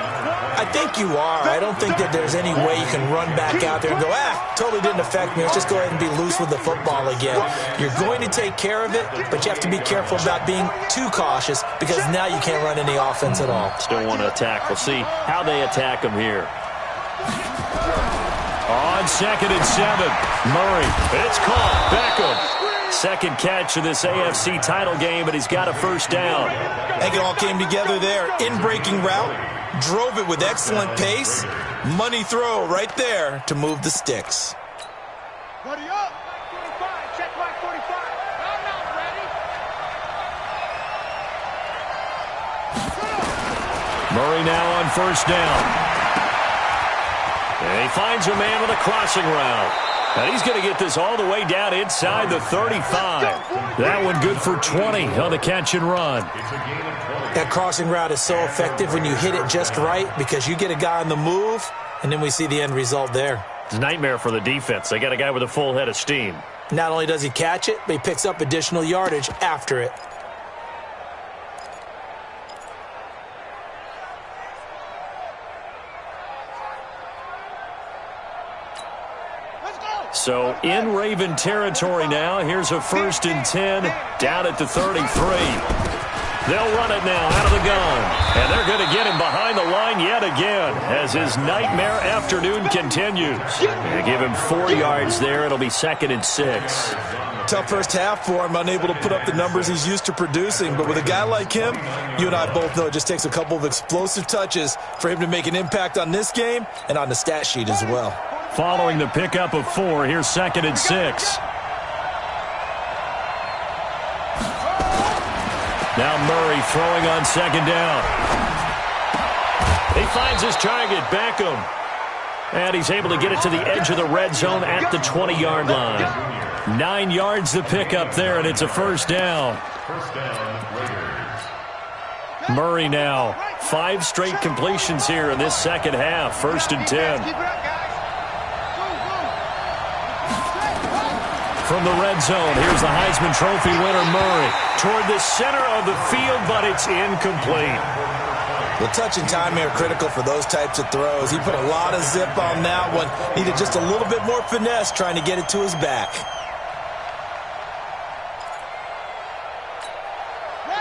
D: I think you are. I don't think that there's any way you can run back out there and go, totally didn't affect me. Let's just go ahead and be loose with the football again. You're going to take care of it, but you have to be careful about being too cautious because now you can't run any offense at all.
B: Still want to attack. We'll see how they attack him here. On second and 7, Murray. It's caught. Beckham. Second catch of this AFC title game, but he's got a first down.
D: I think it all came together there. In-breaking route. Drove it with excellent pace. Money throw right there to move the sticks.
E: Buddy up. 45. Check like 45. I'm not ready.
B: Murray now on first down. And he finds a man with a crossing route. And he's going to get this all the way down inside the 35. That one good for 20 on the catch and run.
D: That crossing route is so effective when you hit it just right because you get a guy on the move, and then we see the end result there.
B: It's a nightmare for the defense. They got a guy with a full head of steam.
D: Not only does he catch it, but he picks up additional yardage after it.
B: So in Raven territory now. Here's a 1st and 10 down at the 33. They'll run it now out of the gun. And they're going to get him behind the line yet again as his nightmare afternoon continues. They give him 4 yards there. It'll be 2nd and 6.
D: Tough first half for him, unable to put up the numbers he's used to producing. But with a guy like him, you and I both know it just takes a couple of explosive touches for him to make an impact on this game and on the stat sheet as well.
B: Following the pickup of 4, here's 2nd and 6. Now Murray throwing on 2nd down. He finds his target, Beckham. And he's able to get it to the edge of the red zone at the 20-yard line. 9 yards the pickup there, and it's a first down. Murray now, 5 straight completions here in this second half. 1st and 10. From the red zone, here's the Heisman Trophy winner, Murray. Toward the center of the field, but it's incomplete.
D: Well, touch and timing are critical for those types of throws. He put a lot of zip on that one. Needed just a little bit more finesse trying to get it to his back.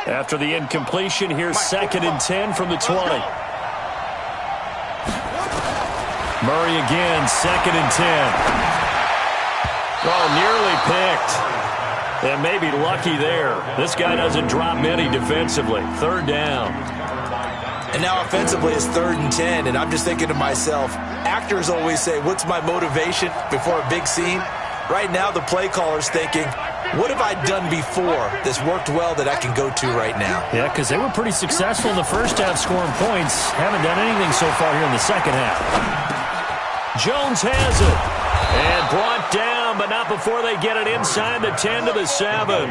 B: After the incompletion, here's 2nd and 10 from the 20. Murray again, 2nd and 10. Oh, nearly picked. And maybe lucky there. This guy doesn't drop many defensively. 3rd down.
D: And now offensively it's 3rd and 10. And I'm just thinking to myself, actors always say, what's my motivation before a big scene? Right now the play caller's thinking, what have I done before that's worked well that I can go to right now?
B: Yeah, because they were pretty successful in the first half scoring points. Haven't done anything so far here in the second half. Jones has it. And brought down, but not before they get it inside the 10 to the 7.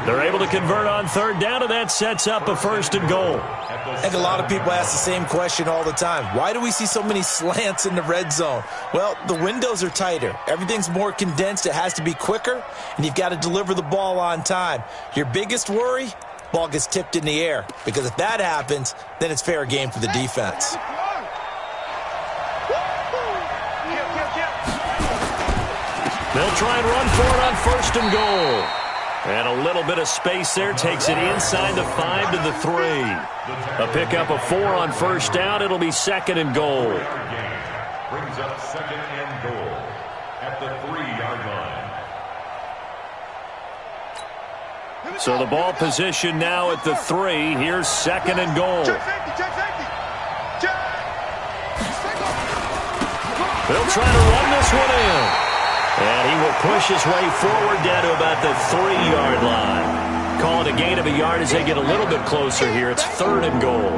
B: They're able to convert on 3rd down, and that sets up a 1st and goal.
D: I think a lot of people ask the same question all the time. Why do we see so many slants in the red zone? Well, the windows are tighter. Everything's more condensed. It has to be quicker, and you've got to deliver the ball on time. Your biggest worry? Ball gets tipped in the air, because if that happens, then it's fair game for the defense.
B: They'll try and run for it on 1st and goal. And a little bit of space there takes it inside the 5 to the 3. A pickup of 4 on 1st down. It'll be 2nd and goal.
F: Brings up 2nd and goal at the 3-yard line.
B: So the ball position now at the 3. Here's 2nd and goal. They'll try to run this one in. And he will push his way forward down to about the 3-yard line. Call it a gain of a yard as they get a little bit closer here. It's 3rd and goal.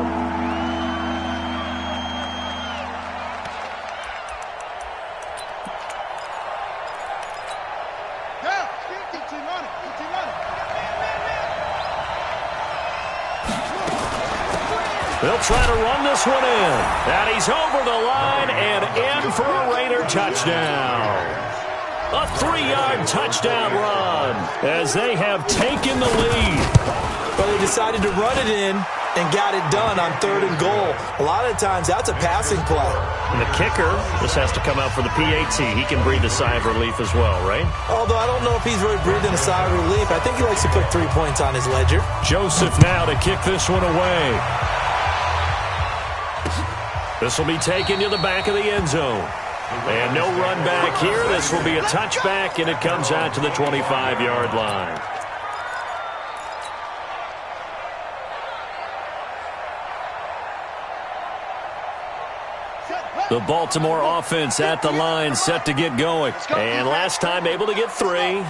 B: They'll try to run this one in. And he's over the line and in for a Raider touchdown. A 3-yard touchdown run as they have taken the lead.
D: Well, they decided to run it in and got it done on 3rd and goal. A lot of times that's a passing play.
B: And the kicker just has to come out for the PAT. He can breathe a sigh of relief as well, right?
D: Although I don't know if he's really breathing a sigh of relief. I think he likes to put 3 points on his ledger.
B: Joseph now to kick this one away. This will be taken to the back of the end zone. And no run back here. This will be a touchback, and it comes out to the 25-yard line. The Baltimore offense at the line, set to get going. And last time able to get 3.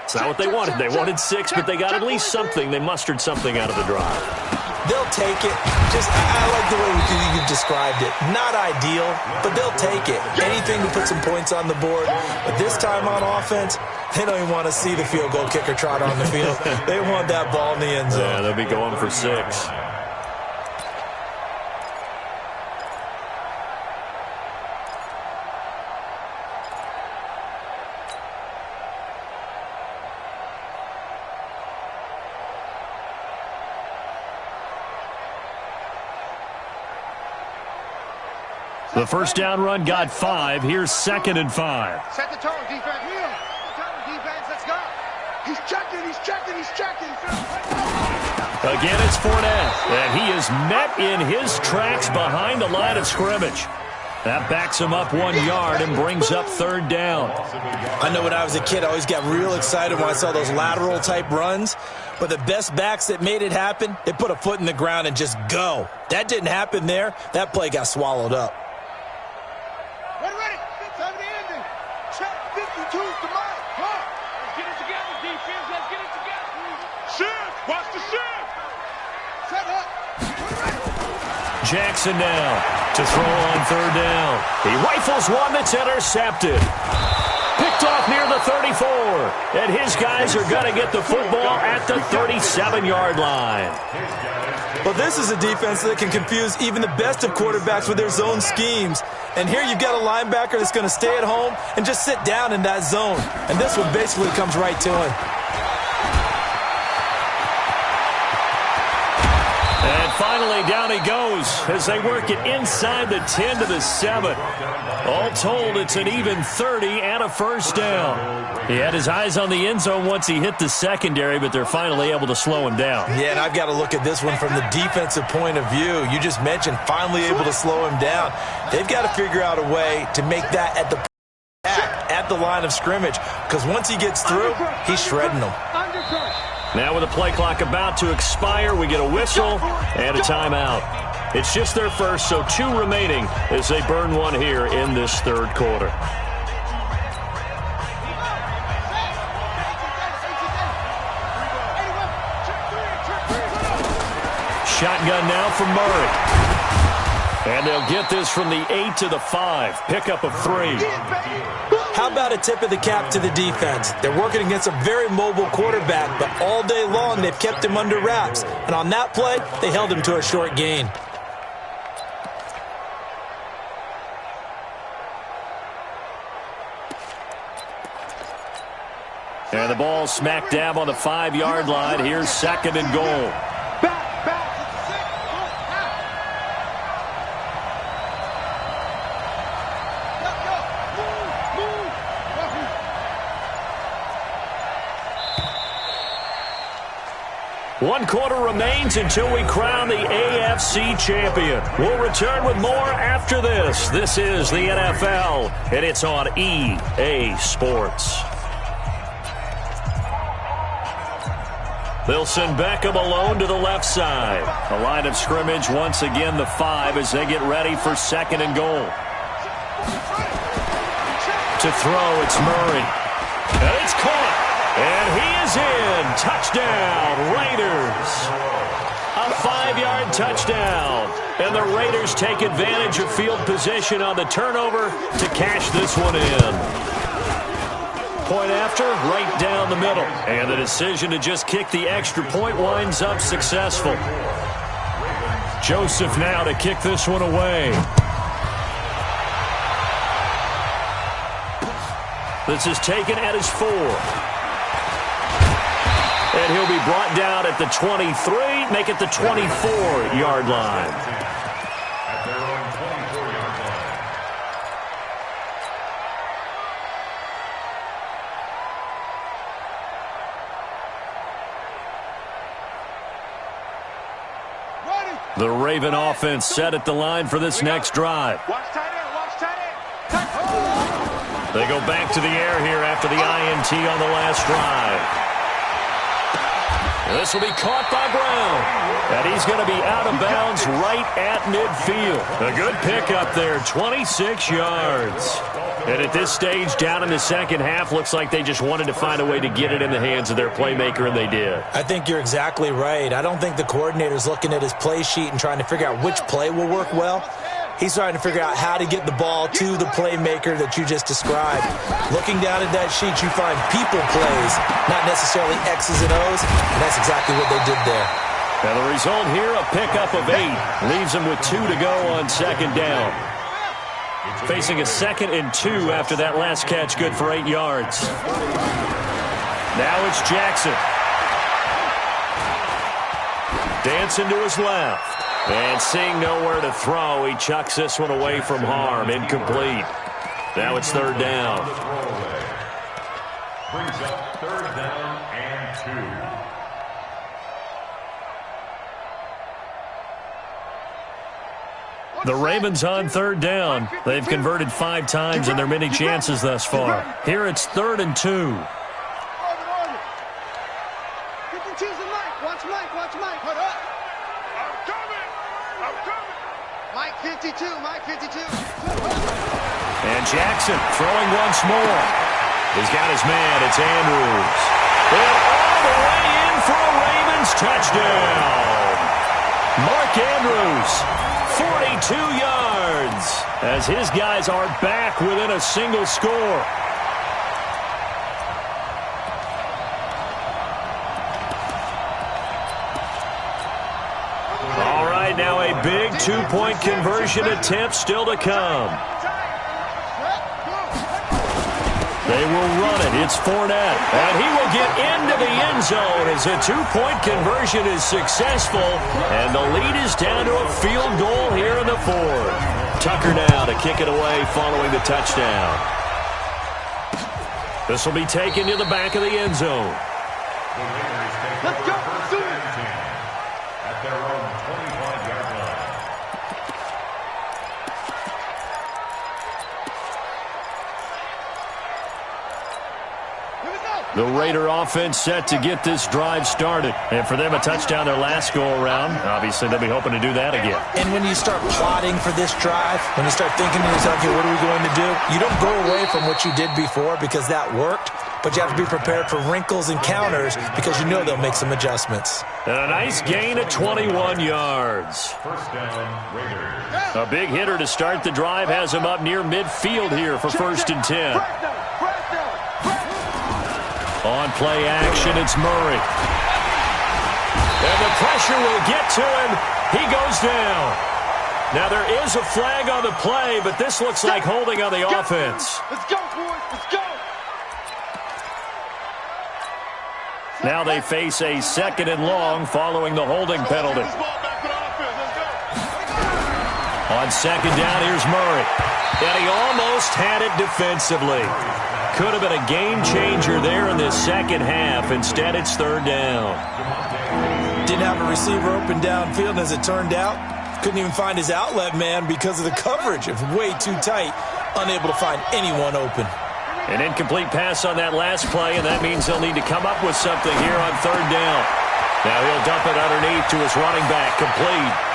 B: It's not what they wanted. They wanted 6, but they got at least something. They mustered something out of the drive.
D: They'll take it. I like the way you've described it. Not ideal, but they'll take it. Anything to put some points on the board. But this time on offense, they don't even want to see the field goal kicker trot on the field. They want that ball in the end zone.
B: Yeah, they'll be going for 6. The 1st down run got 5. Here's 2nd and 5.
E: Set the tone, defense. Set the tone, defense. Let's go. He's checking.
B: Again, it's Fournette. And he is met in his tracks behind the line of scrimmage. That backs him up 1 yard and brings up 3rd down.
D: I know when I was a kid, I always got real excited when I saw those lateral-type runs. But the best backs that made it happen, they put a foot in the ground and just go. That didn't happen there. That play got swallowed up.
E: Ready. Time to end it. Check 52 to Mike. Let's get it together, defense. Let's get it together. Shift. Watch the shift. Set up.
B: Jackson now to throw on 3rd down. He rifles one that's intercepted. Picked off near the 34. And his guys are going to get the football at the 37-yard line.
D: Well, this is a defense that can confuse even the best of quarterbacks with their zone schemes. And here you've got a linebacker that's going to stay at home and just sit down in that zone. And this one basically comes right to him.
B: And finally, down he goes as they work it inside the 10 to the 7. All told, it's an even 30 and a first down. He had his eyes on the end zone once he hit the secondary, but they're finally able to slow him down.
D: Yeah, and I've got to look at this one from the defensive point of view. You just mentioned finally able to slow him down. They've got to figure out a way to make that at the line of scrimmage, because once he gets through, he's shredding them.
B: Now with the play clock about to expire, we get a whistle and a timeout. It's just their first, so 2 remaining as they burn one here in this third quarter. Shotgun now from Murray. And they'll get this from the 8 to the 5. Pickup of 3.
D: How about a tip of the cap to the defense? They're working against a very mobile quarterback, but all day long they've kept him under wraps. And on that play, they held him to a short gain.
B: And the ball smack dab on the 5-yard line. Here's 2nd and goal. One quarter remains until we crown the AFC champion. We'll return with more after this. This is the NFL, and it's on EA Sports. They'll send Beckham alone to the left side. The line of scrimmage once again the 5 as they get ready for 2nd and goal. To throw, it's Murray. And it's caught. And he is in. Touchdown, Raiders. A 5-yard touchdown. And the Raiders take advantage of field position on the turnover to cash this one in. Point after, right down the middle. And the decision to just kick the extra point winds up successful. Joseph now to kick this one away. This is taken at his 4. And he'll be brought down at the 23, make it the 24-yard line.
F: At their own 24-yard line.
B: The Raven offense set at the line for this next drive.
E: Watch tight end, watch tight end.
B: They go back to the air here after the INT on the last drive. This will be caught by Brown. And he's going to be out of bounds right at midfield. A good pickup there, 26 yards. And at this stage, down in the second half, looks like they just wanted to find a way to get it in the hands of their playmaker, and they did.
D: I think you're exactly right. I don't think the coordinator's looking at his play sheet and trying to figure out which play will work well. He's trying to figure out how to get the ball to the playmaker that you just described. Looking down at that sheet, you find people plays, not necessarily X's and O's, and that's exactly what they did there.
B: And the result here, a pickup of 8. Leaves them with 2 to go on 2nd down. Facing a 2nd and 2 after that last catch, good for 8 yards. Now it's Jackson. Dancing to his left. And seeing nowhere to throw, he chucks this one away from harm. Incomplete. Now it's 3rd down.
F: Brings up 3rd down and 2.
B: The Ravens on 3rd down. They've converted 5 times in their many chances thus far. Here it's 3rd and 2.
E: 52's the Mike. Watch Mike. Watch Mike. Put up. I'm coming. Mike 52. Mike 52.
B: And Jackson throwing once more. He's got his man. It's Andrews. And all the way in for a Ravens touchdown. Mark Andrews, 42 yards, as his guys are back within a single score. All right, now a big 2-point conversion attempt still to come. They will run it. It's Fournette. And he will get into the end zone as a two-point conversion is successful. And the lead is down to a field goal here in the fourth. Tucker now to kick it away following the touchdown. This will be taken to the back of the end zone.
E: Let's go.
F: At their own 25-yard line.
B: The Raider offense set to get this drive started. And for them, a touchdown their last go-around. Obviously, they'll be hoping to do that again.
D: And when you start plotting for this drive, when you start thinking to yourself, okay, what are we going to do? You don't go away from what you did before because that worked, but you have to be prepared for wrinkles and counters because you know they'll make some adjustments.
B: And a nice gain of 21 yards.
F: First down, Raiders.
B: A big hitter to start the drive has him up near midfield here for 1st and 10. On play action, it's Murray. And the pressure will get to him. He goes down. Now, there is a flag on the play, but this looks like holding on the offense.
E: Let's go, boys. Let's go.
B: Now they face a 2nd and long following the holding penalty. On 2nd down, here's Murray. And he almost had it defensively. Could have been a game changer there in this second half. Instead, it's 3rd down.
D: Didn't have a receiver open downfield, and as it turned out, couldn't even find his outlet man because of the coverage. It was way too tight, unable to find anyone open.
B: An incomplete pass on that last play, and that means they'll need to come up with something here on 3rd down. Now he'll dump it underneath to his running back, complete.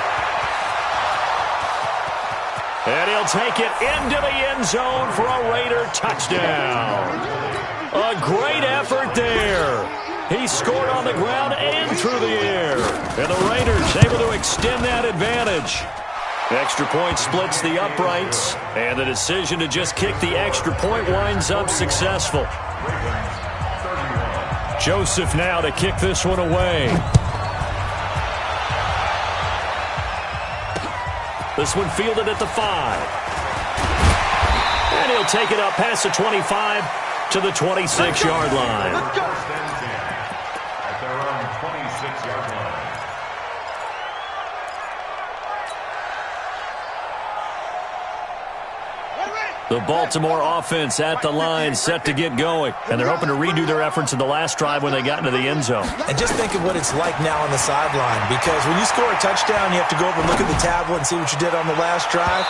B: And he'll take it into the end zone for a Raider touchdown. A great effort there. He scored on the ground and through the air. And the Raiders able to extend that advantage. The extra point splits the uprights, and the decision to just kick the extra point winds up successful. Joseph now to kick this one away. This one fielded at the 5. And he'll take it up past the 25 to the 26-yard line.
E: Let's go.
F: At their own 26-yard line.
B: The Baltimore offense at the line set to get going. And they're hoping to redo their efforts in the last drive when they got into the end zone.
D: And just think of what it's like now on the sideline, because when you score a touchdown, you have to go over and look at the tablet and see what you did on the last drive.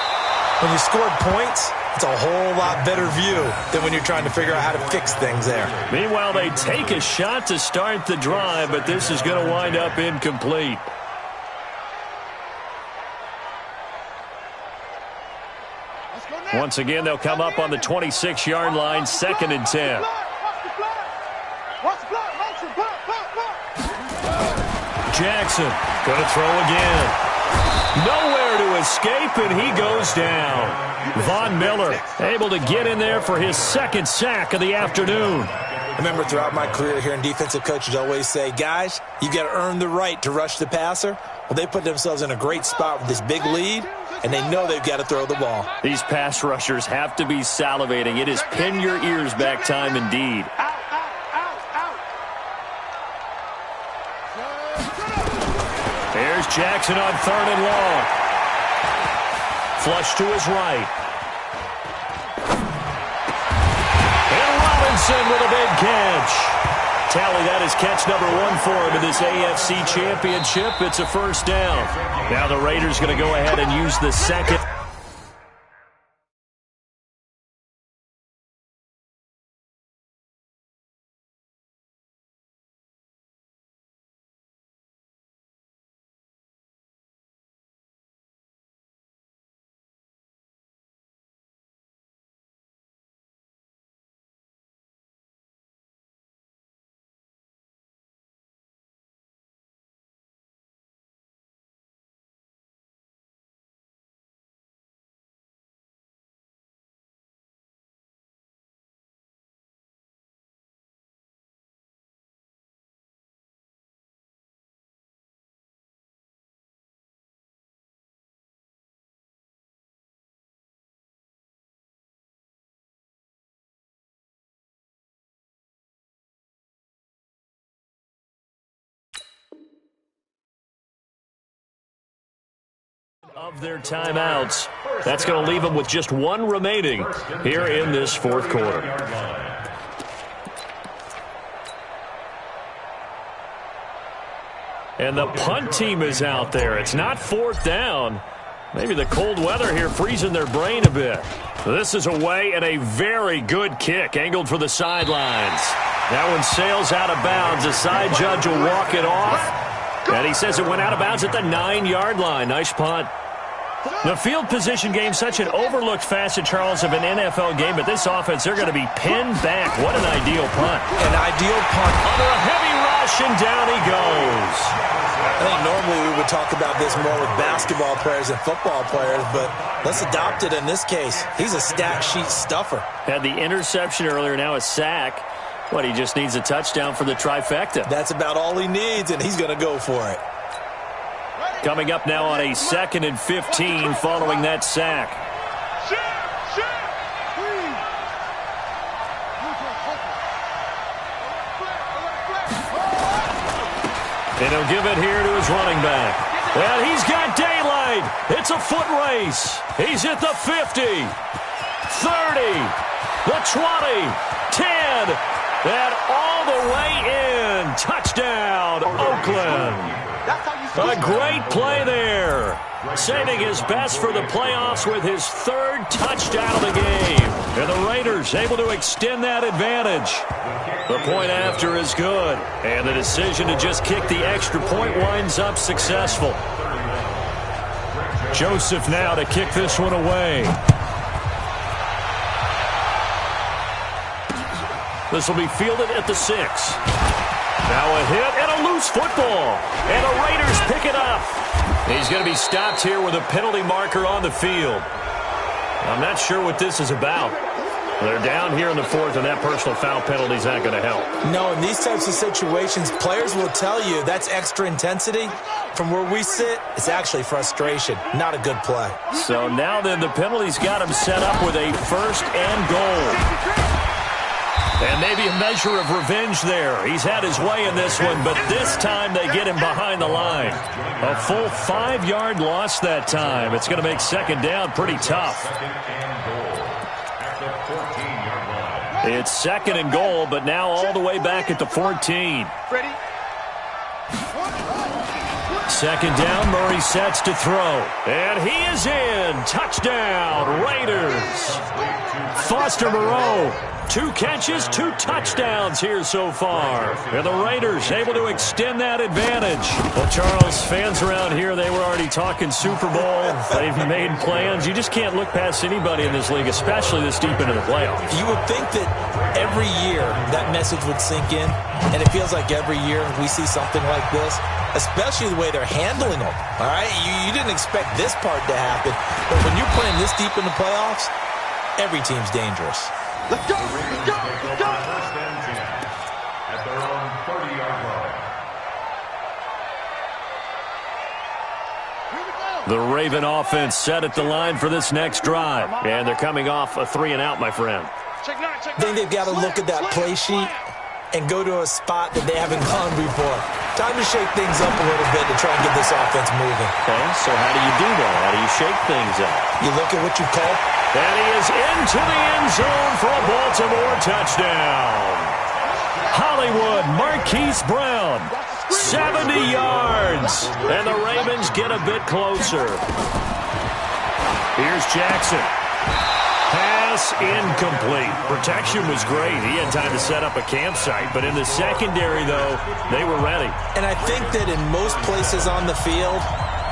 D: When you scored points, it's a whole lot better view than when you're trying to figure out how to fix things there.
B: Meanwhile, they take a shot to start the drive, but this is going to wind up incomplete. Once again, they'll come up on the 26-yard line, 2nd and 10. Jackson going to throw again. Nowhere to escape, and he goes down. Von Miller able to get in there for his 2nd sack of the afternoon.
D: I remember throughout my career hearing defensive coaches always say, guys, you got to earn the right to rush the passer. Well, they put themselves in a great spot with this big lead, and they know they've got to throw the ball.
B: These pass rushers have to be salivating. It is pin your ears back time indeed. There's Jackson on 3rd and long. Flush to his right. And Robinson with a big catch. Tally, that is catch number 1 for him in this AFC Championship. It's a 1st down. Now the Raiders going to go ahead and use the 2nd. Of their timeouts. That's going to leave them with just one remaining here in this fourth quarter. And the punt team is out there. It's not fourth down. Maybe the cold weather here freezing their brain a bit. This is away and a very good kick angled for the sidelines. That one sails out of bounds. The side judge will walk it off. And he says it went out of bounds at the 9-yard line. Nice punt. The field position game, such an overlooked facet, Charles, of an NFL game. But this offense, they're going to be pinned back. What an ideal punt.
D: An ideal punt.
B: Under a heavy rush, and down he goes.
D: I think normally we would talk about this more with basketball players and football players, but let's adopt it in this case. He's a stat sheet stuffer.
B: Had the interception earlier, now a sack. What, he just needs a touchdown for the trifecta.
D: That's about all he needs, and he's going to go for it.
B: Coming up now on a 2nd and 15 following that sack. And he'll give it here to his running back. And he's got daylight. It's a foot race. He's at the 50, 30, the 20, 10, and all the way in. Touchdown, Oakland. A great play there. Saving his best for the playoffs with his 3rd touchdown of the game. And the Raiders able to extend that advantage. The point after is good. And the decision to just kick the extra point winds up successful. Joseph now to kick this one away. This will be fielded at the 6. Now a hit and a loose football. And the Raiders pick it up. He's going to be stopped here with a penalty marker on the field. I'm not sure what this is about. They're down here in the 4th, and that personal foul penalty is not going to help.
D: No, in these types of situations, players will tell you that's extra intensity. From where we sit, it's actually frustration. Not a good play.
B: So now then, the penalty's got him set up with a 1st and goal. And maybe a measure of revenge there. He's had his way in this one, but this time they get him behind the line. A full 5-yard loss that time. It's going to make 2nd down pretty tough. It's 2nd and goal, but now all the way back at the 14. 2nd down, Murray sets to throw. And he is in. Touchdown, Raiders. Foster Moreau. 2 catches, 2 touchdowns here so far. And the Raiders able to extend that advantage. Well, Charles, fans around here, they were already talking Super Bowl. They've made plans. You just can't look past anybody in this league, especially this deep into the playoffs.
D: You would think that every year that message would sink in, and it feels like every year we see something like this, especially the way they're handling them. All right, you didn't expect this part to happen, but when you're playing this deep in the playoffs, every team's dangerous.
E: Let's go! Let's go! Let's go!
F: 1st and 10 at their own 30-yard line.
B: The Raven offense set at the line for this next drive. And they're coming off a 3-and-out, my friend.
D: I think they've got to look at that play sheet and go to a spot that they haven't gone before. Time to shake things up a little bit to try and get this offense moving.
B: Okay, so how do you do that? How do you shake things up?
D: You look at what you call.
B: And he is into the end zone for a Baltimore touchdown. Hollywood Marquise Brown, 70 yards. And the Ravens get a bit closer. Here's Jackson. Pass incomplete. Protection was great. He had time to set up a campsite. But in the secondary, though, they were ready.
D: And I think that in most places on the field,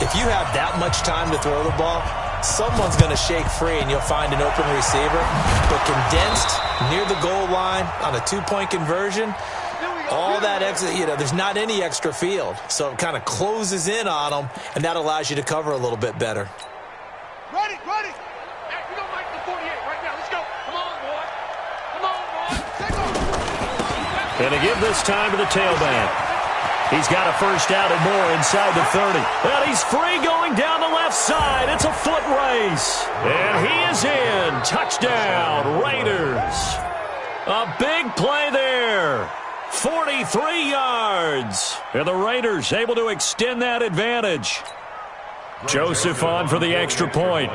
D: if you have that much time to throw the ball, someone's going to shake free and you'll find an open receiver. But condensed near the goal line on a 2-point conversion, all that extra, there's not any extra field. So it kind of closes in on them, and that allows you to cover a little bit better.
E: Ready, ready. Hey, we don't like the 48 right now. Let's go. Come on, boy. Come on, boy. Take off.
B: And to give this time to the tailback. He's got a 1st down and more inside the 30. And he's free going down the left side. It's a foot race. And he is in. Touchdown, Raiders. A big play there. 43 yards. And the Raiders able to extend that advantage. Joseph on for the extra point.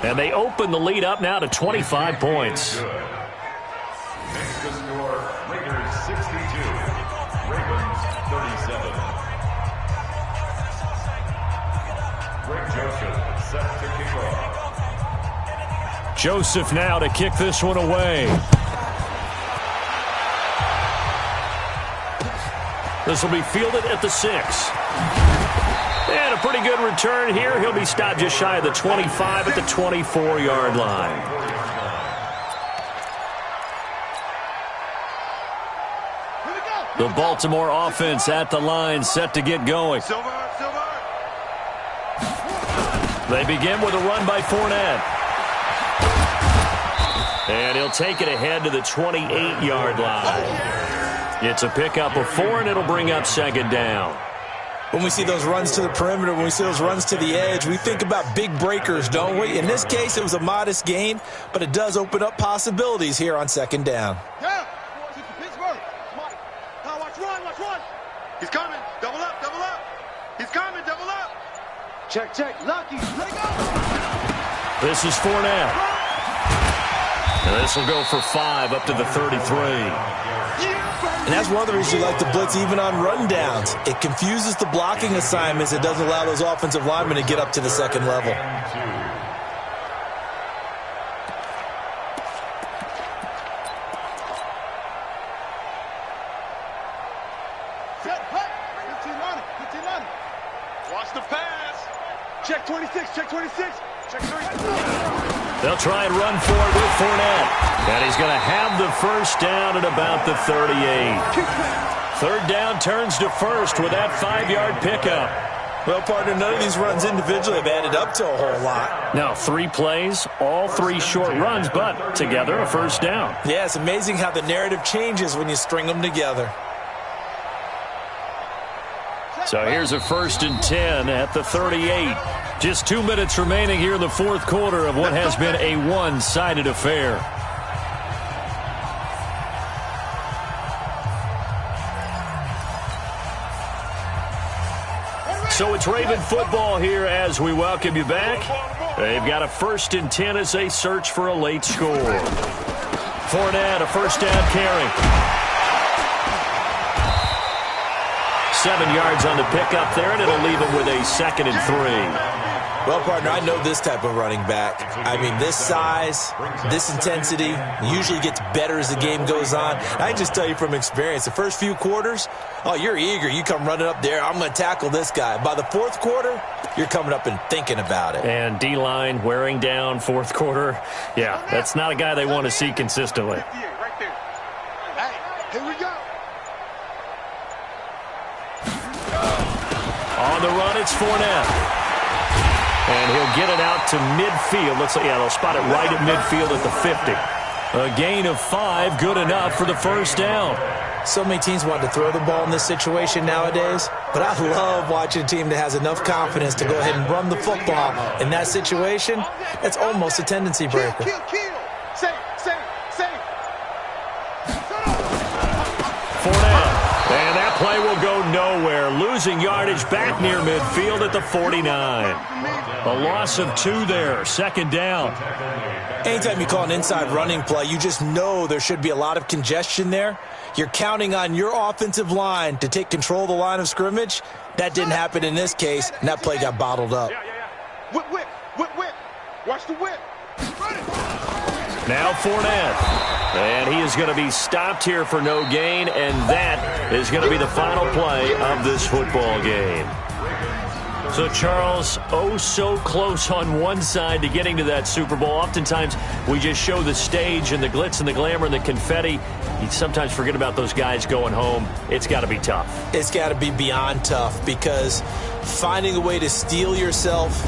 B: And they open the lead up now to 25 points.
F: Next to score, Raiders 62, Ravens 37. Greg Joseph set to kick off.
B: Joseph now to kick this one away. This will be fielded at the 6. And a pretty good return here. He'll be stopped just shy of the 25 at the 24-yard line. The Baltimore offense at the line, set to get going. They begin with a run by Fournette. And he'll take it ahead to the 28-yard line. It's a pickup of 4, and it'll bring up second down.
D: When we see those runs to the perimeter, when we see those runs to the edge, we think about big breakers, don't we? In this case, it was a modest gain, but it does open up possibilities here on second down.
E: Yeah. Pittsburgh. Now watch run. He's coming. Double up. He's coming. Double up. Check. Lucky. Let it go.
B: This is Fournette. And this will go for 5 up to the 33.
D: And that's one of the reasons you like to blitz even on rundowns. It confuses the blocking assignments. It doesn't allow those offensive linemen to get up to the second level.
E: Set. 15-9. Watch the pass. Check 26. Check 3.
B: They'll try and run for it with Fournette. And he's going to have the first down at about the 38. Third down turns to first with that 5-yard pickup.
D: Well, partner, none of these runs individually have added up to a whole lot.
B: Now, 3 plays, all 3 short runs, but together a first down.
D: Yeah, it's amazing how the narrative changes when you string them together.
B: So here's a 1st and 10 at the 38. Just 2 minutes remaining here in the fourth quarter of what has been a one-sided affair. So it's Raven football here as we welcome you back. They've got a 1st and 10 as they search for a late score. Fournette, a first down carry. 7 yards on the pickup there, and it'll leave him with a 2nd and 3.
D: Well, partner, I know this type of running back. I mean, this size, this intensity usually gets better as the game goes on. I can just tell you from experience, the first few quarters, oh, you're eager. You come running up there, I'm going to tackle this guy. By the fourth quarter, you're coming up and thinking about it.
B: And D-line wearing down fourth quarter. Yeah, that's not a guy they want to see consistently.
E: Right there. Hey, here we go.
B: On the run, it's Fournette. And he'll get it out to midfield. Looks like, yeah, they'll spot it right at midfield at the 50. A gain of 5, good enough for the first down.
D: So many teams want to throw the ball in this situation nowadays, but I love watching a team that has enough confidence to go ahead and run the football. In that situation, that's almost a tendency breaker.
E: Kill. Safe.
B: Fournette. And that play will go nowhere. Losing yardage back near midfield at the 49. A loss of 2 there. Second down.
D: Anytime you call an inside running play, you just know there should be a lot of congestion there. You're counting on your offensive line to take control of the line of scrimmage. That didn't happen in this case, and that play got bottled up.
E: Whip. Watch the whip.
B: Now Fournette. And he is going to be stopped here for no gain, and that is going to be the final play of this football game. So, Charles, oh so close on one side to getting to that Super Bowl. Oftentimes, we just show the stage and the glitz and the glamour and the confetti. You sometimes forget about those guys going home. It's got to be tough.
D: It's got to be beyond tough, because finding a way to steel yourself,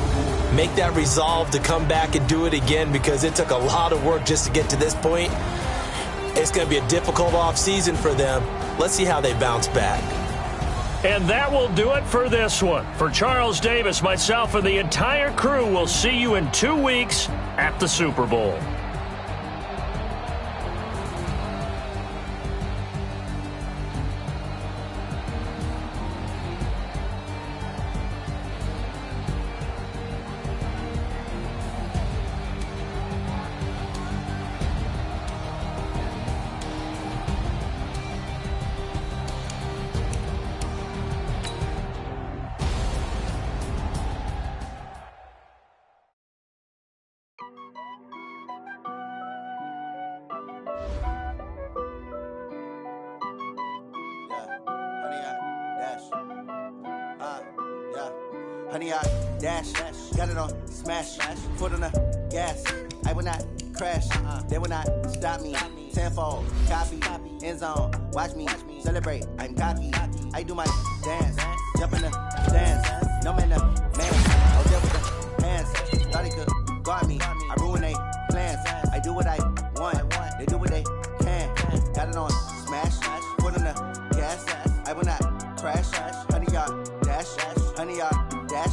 D: make that resolve to come back and do it again, because it took a lot of work just to get to this point. It's going to be a difficult offseason for them. Let's see how they bounce back.
B: And that will do it for this one. For Charles Davis, myself, and the entire crew, we'll see you in 2 weeks at the Super Bowl.
G: Honey, I dash, got it on smash, foot on the gas. I will not crash, they will not stop me. Tenfold, copy, end zone, watch me celebrate. I'm cocky, I do my dance, jump in the stands. No man, the man, I'll deal with the hands. Thought he could guard me, I ruin they plans. I do what I want, they do what they can. Got it on smash, foot on the gas. I will not crash, honey, y'all dash, honey, y'all dash,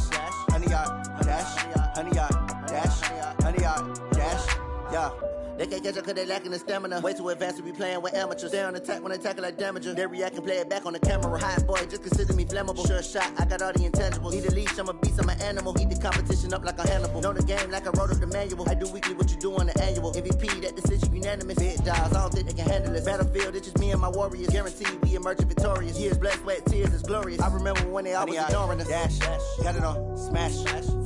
G: honey, y'all dash, honey, y'all dash, honey, y'all dash, yeah. They can't catch up cause they lacking the stamina. Way too advanced to be playing with amateurs. Stay on attack when they tackle like damager. They react and play it back on the camera. Hot boy, just consider me flammable. Sure shot, I got all the intangibles. Need a leash, I'm a beast, I'm an animal. Heat the competition up like a Hannibal. Know the game like I wrote up the manual. I do weekly what you do on the annual. MVP, that decision unanimous. Big dogs, I don't think they can handle this. Battlefield, it's just me and my warriors. Guaranteed we emerging victorious. Years, blood, sweat, tears, it's glorious. I remember when they always ignoring us. Dash, got it on smash,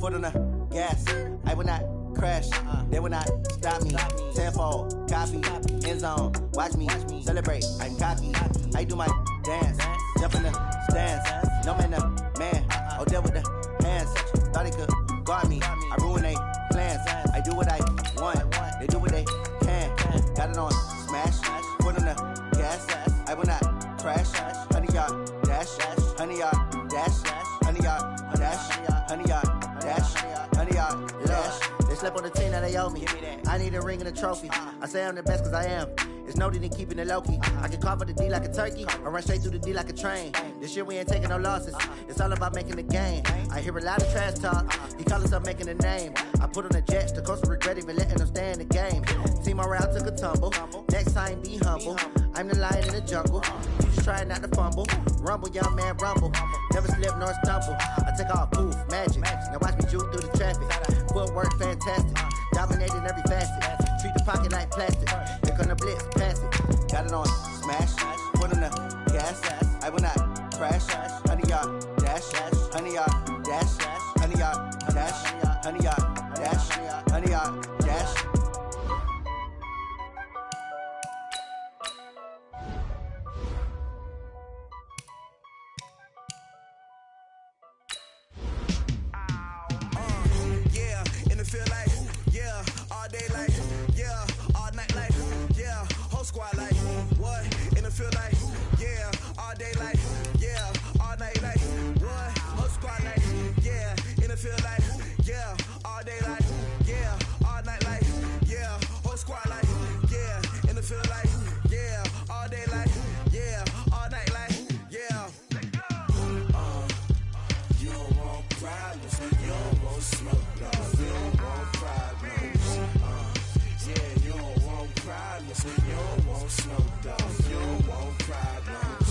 G: foot on the gas. I will not crash, they will not stop me. Tenfold, copy, end zone, watch me celebrate. I'm cocky, I do my dance, jump in the stands. No man, the man, I'll deal with the hands. Thought he could guard me, I ruin they plans. I do what I want, they do what they can. Got it on smash, foot on the gas. I will not crash, honey, y'all dash, honey, y'all dash, honey, y'all dash, honey, y'all dash, honey, y'all dash. They slept on the team, now they owe me. I need a ring and a trophy. I say I'm the best cause I am. It's no need in keeping it low-key. I can carve up the D like a turkey, or run straight through the D like a train. This year we ain't taking no losses. It's all about making the game. I hear a lot of trash talk. He call himself making a name. I put on the Jets, the coach will regret even letting them stay in the game. Team morale took a tumble. Next time be humble. I'm the lion in the jungle. You just trying not to fumble. Rumble, young man, rumble. Never slip nor stumble. I take off, poof, magic. Now watch me juke through the traffic. Footwork fantastic. Dominating every facet. Treat the pocket like plastic. Here come the blitz, pass it. Got it on smash, foot on the gas. I will not crash. Honey, y'all dash, honey, y'all dash, honey, y'all dash, honey, y'all dash, honey, y'all dash.
C: Squad like, what? In the field like, yeah, all day like, yeah, all night like, what? Whole squad like, yeah, in the field like, yeah, all day like, yeah, all night like, yeah, whole squad like, yeah, in the field like, yeah, all day like, yeah, all night like, yeah. You don't want problems, you don't want smoke, no, you don't want problems, yeah, you don't want problems, you don't want smoke, dog, you don't want problems,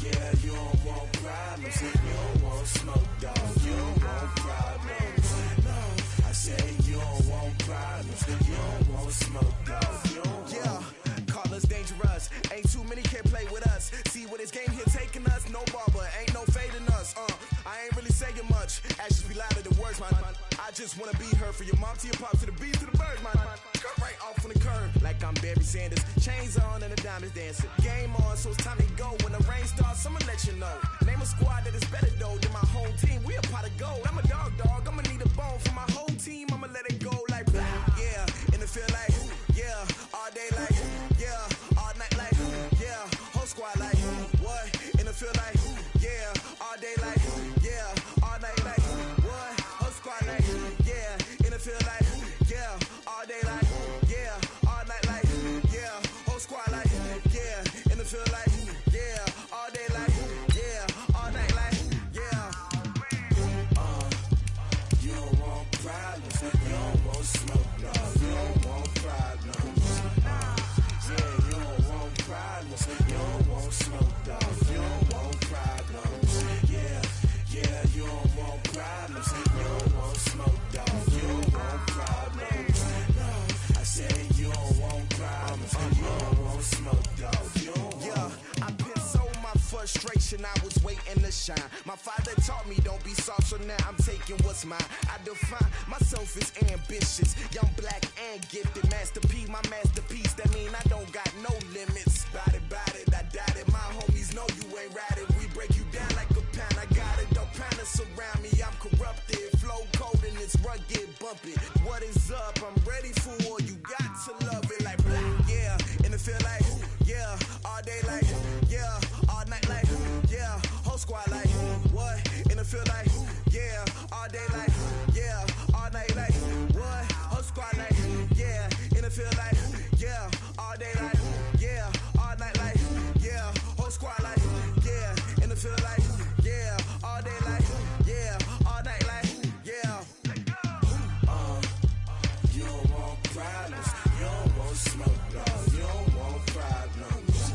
C: yeah, you don't want problems, you don't want smoke, dog, you don't want problems, no, I say you don't want problems, you don't want smoke, dog, you don't want. Yeah, call us dangerous, ain't too many can play with us, see what this game here taking us, no barber, ain't no fading us, I ain't really saying much, actions be louder than words, man, I just wanna be heard from your mom to your pop to the beat to the birds, man, cut right off on the curb, like I'm Barry Sanders, chains on and the diamonds dancing, game on, so it's time to go, when the rain starts, I'ma let you know, name a squad that is better though than my whole team, we a pot of gold, I'm a dog, I'ma need a bone for my whole team, I'ma let it go like, yeah, in the field like, yeah, all day like, yeah, all night like, yeah, whole squad like, what, in the field like, yeah, all day like, yeah, all night like, what, whole squad like, yeah, in the field like, yeah, all day like, yeah, all night like, yeah, whole squad like, yeah, in the field like, yeah, all day like, yeah, all night like, yeah. You don't want problems, you don't want smoke, no, you don't want problems, yeah, you don't want problems, you don't want smoke, dog, you don't want problems, yeah,
H: just waiting to shine. My father taught me don't be soft, so now I'm taking what's mine. I define myself as ambitious, young, black, and gifted. Master P, my masterpiece, that mean I don't got no limits. Bout it, I doubt it. My homies know you ain't ratted. We break you down like a pound. I got it, don't panic surround me. I'm corrupted, flow cold and it's rugged, bumpy. What is up? I'm ready for war. You got to love it like black, yeah. And it feel like, yeah. All day like, yeah. All night like, yeah. Whole squad like, what? And it feel like, yeah. All day like, yeah. All night like, what? Whole squad like, yeah. And it feel like, yeah. All day like, yeah. All night like, yeah. Whole squad like, yeah. And it feel like, yeah. All day like, yeah. All night like, yeah. You don't want problems. You don't want smoke, no. You don't want problems.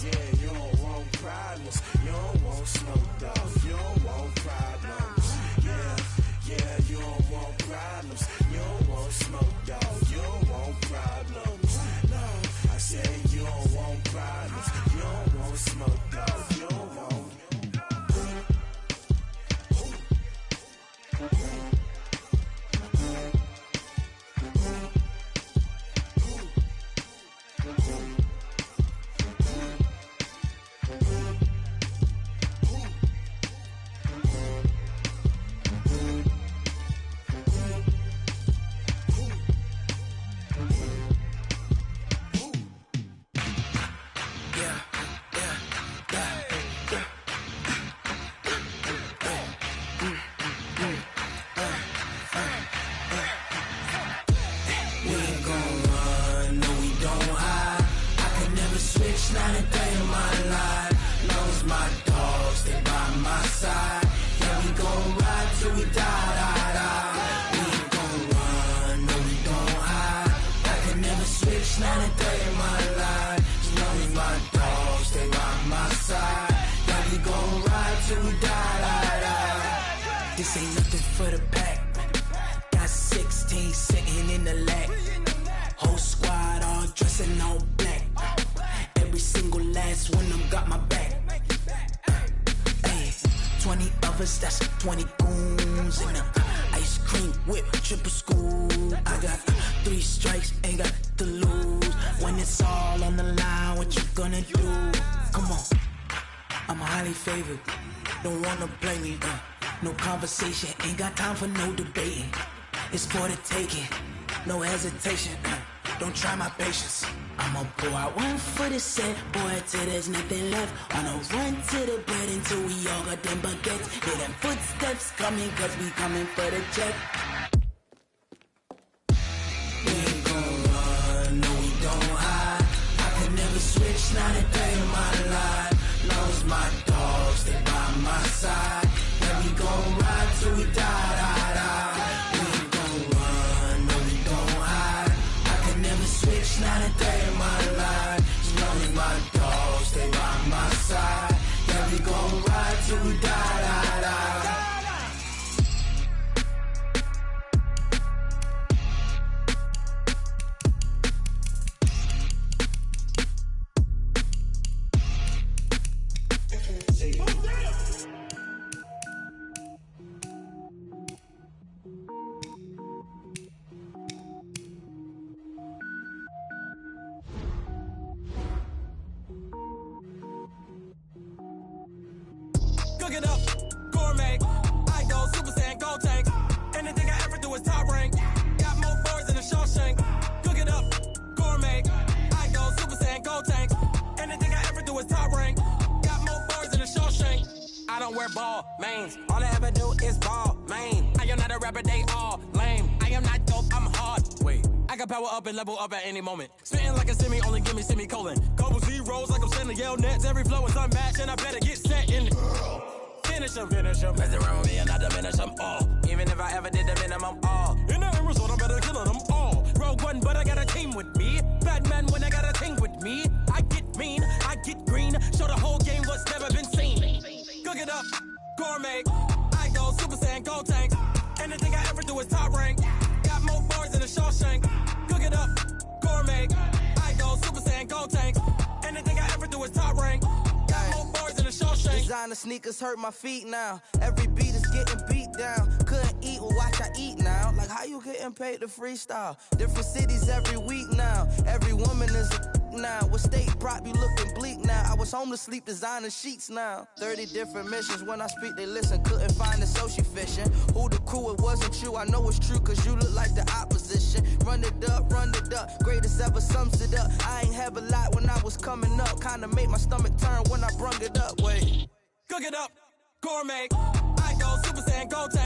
H: Yeah, you don't want problems. You don't want smoke, dog. You don't want problems. Yeah, you don't want problems. You don't want smoke, dog. You don't want problems. No, I said you don't want problems. You don't want smoke, dog. You don't want. This ain't nothing for the pack. Got 16 sitting in the lag. Whole squad all dressing all black. Every single last one of them got my back. Hey, 20 of us, that's 20 goons in the ice cream whip, triple scoop. I got 3 strikes, ain't got to lose. When it's all on the line, what you gonna do? Come on, I'm highly favored. Don't wanna play me, no conversation, ain't got time for no debating. It's for the taking, no hesitation. Don't try my patience. I'ma pour out one for the set, boy, till there's nothing left. I'ma run to the bread until we all got them baguettes. Hear them footsteps coming, cause we coming for the check. We ain't gon' run, no we don't hide. I can never switch, not a day in my life. Long as my dogs stay by my side. Yeah, we gon' ride till we die. We ain't gon' run, no we don't hide. I can never switch, not a day in my life. As long as my dogs stay by my side. Yeah, we gon' ride till we die.
I: Cook it up, gourmet. I go Super Saiyan, gold tank. Anything I ever do is top rank. Got more boards than a Shawshank. Cook it up, gourmet. I go Super Saiyan, gold tank. Anything I ever do is top rank. Got more boards than a Shawshank. I don't wear ball mains. All I ever do is ball main. I am not a rapper, they all lame. I am not dope, I'm hard. Wait, I got power up and level up at any moment. Spitting like a semi, only give me semicolon. Couple zeros like I'm sending yell nets. Every flow is unmatched and I better get set in. Finish them. Mess around with me and I diminish them all. Even if I ever did the minimum all. In the end result, I'm better killing them all. Rogue One, but I got a team with me. Batman when I got a team with me. I get mean, I get green. Show the whole game what's never been seen. Cook it up, gourmet. I go Super Saiyan, gold tank. Anything I ever do is top rank. Got more bars than a Shawshank. Cook it up, gourmet. I go Super Saiyan, gold tank. Anything I ever do is top rank. Got more bars than a Shawshank.
J: Designer sneakers hurt my feet now. Every beat is getting beat down. Couldn't eat, well, watch I eat now. Like how you getting paid to freestyle? Different cities every week now. Every woman is a now. What state prop you looking bleak now? I was homeless, sleep designer sheets now. 30 different missions. When I speak, they listen. Couldn't find it, so she fishing. Who the crew? It wasn't you. I know it's true, cause you look like the opposition. Run it up, greatest ever sums it up. I ain't have a lot when I was coming up. Kinda made my stomach turn when I brung it up. Wait.
I: Cook it up, gourmet. I go Super Saiyan, go tank.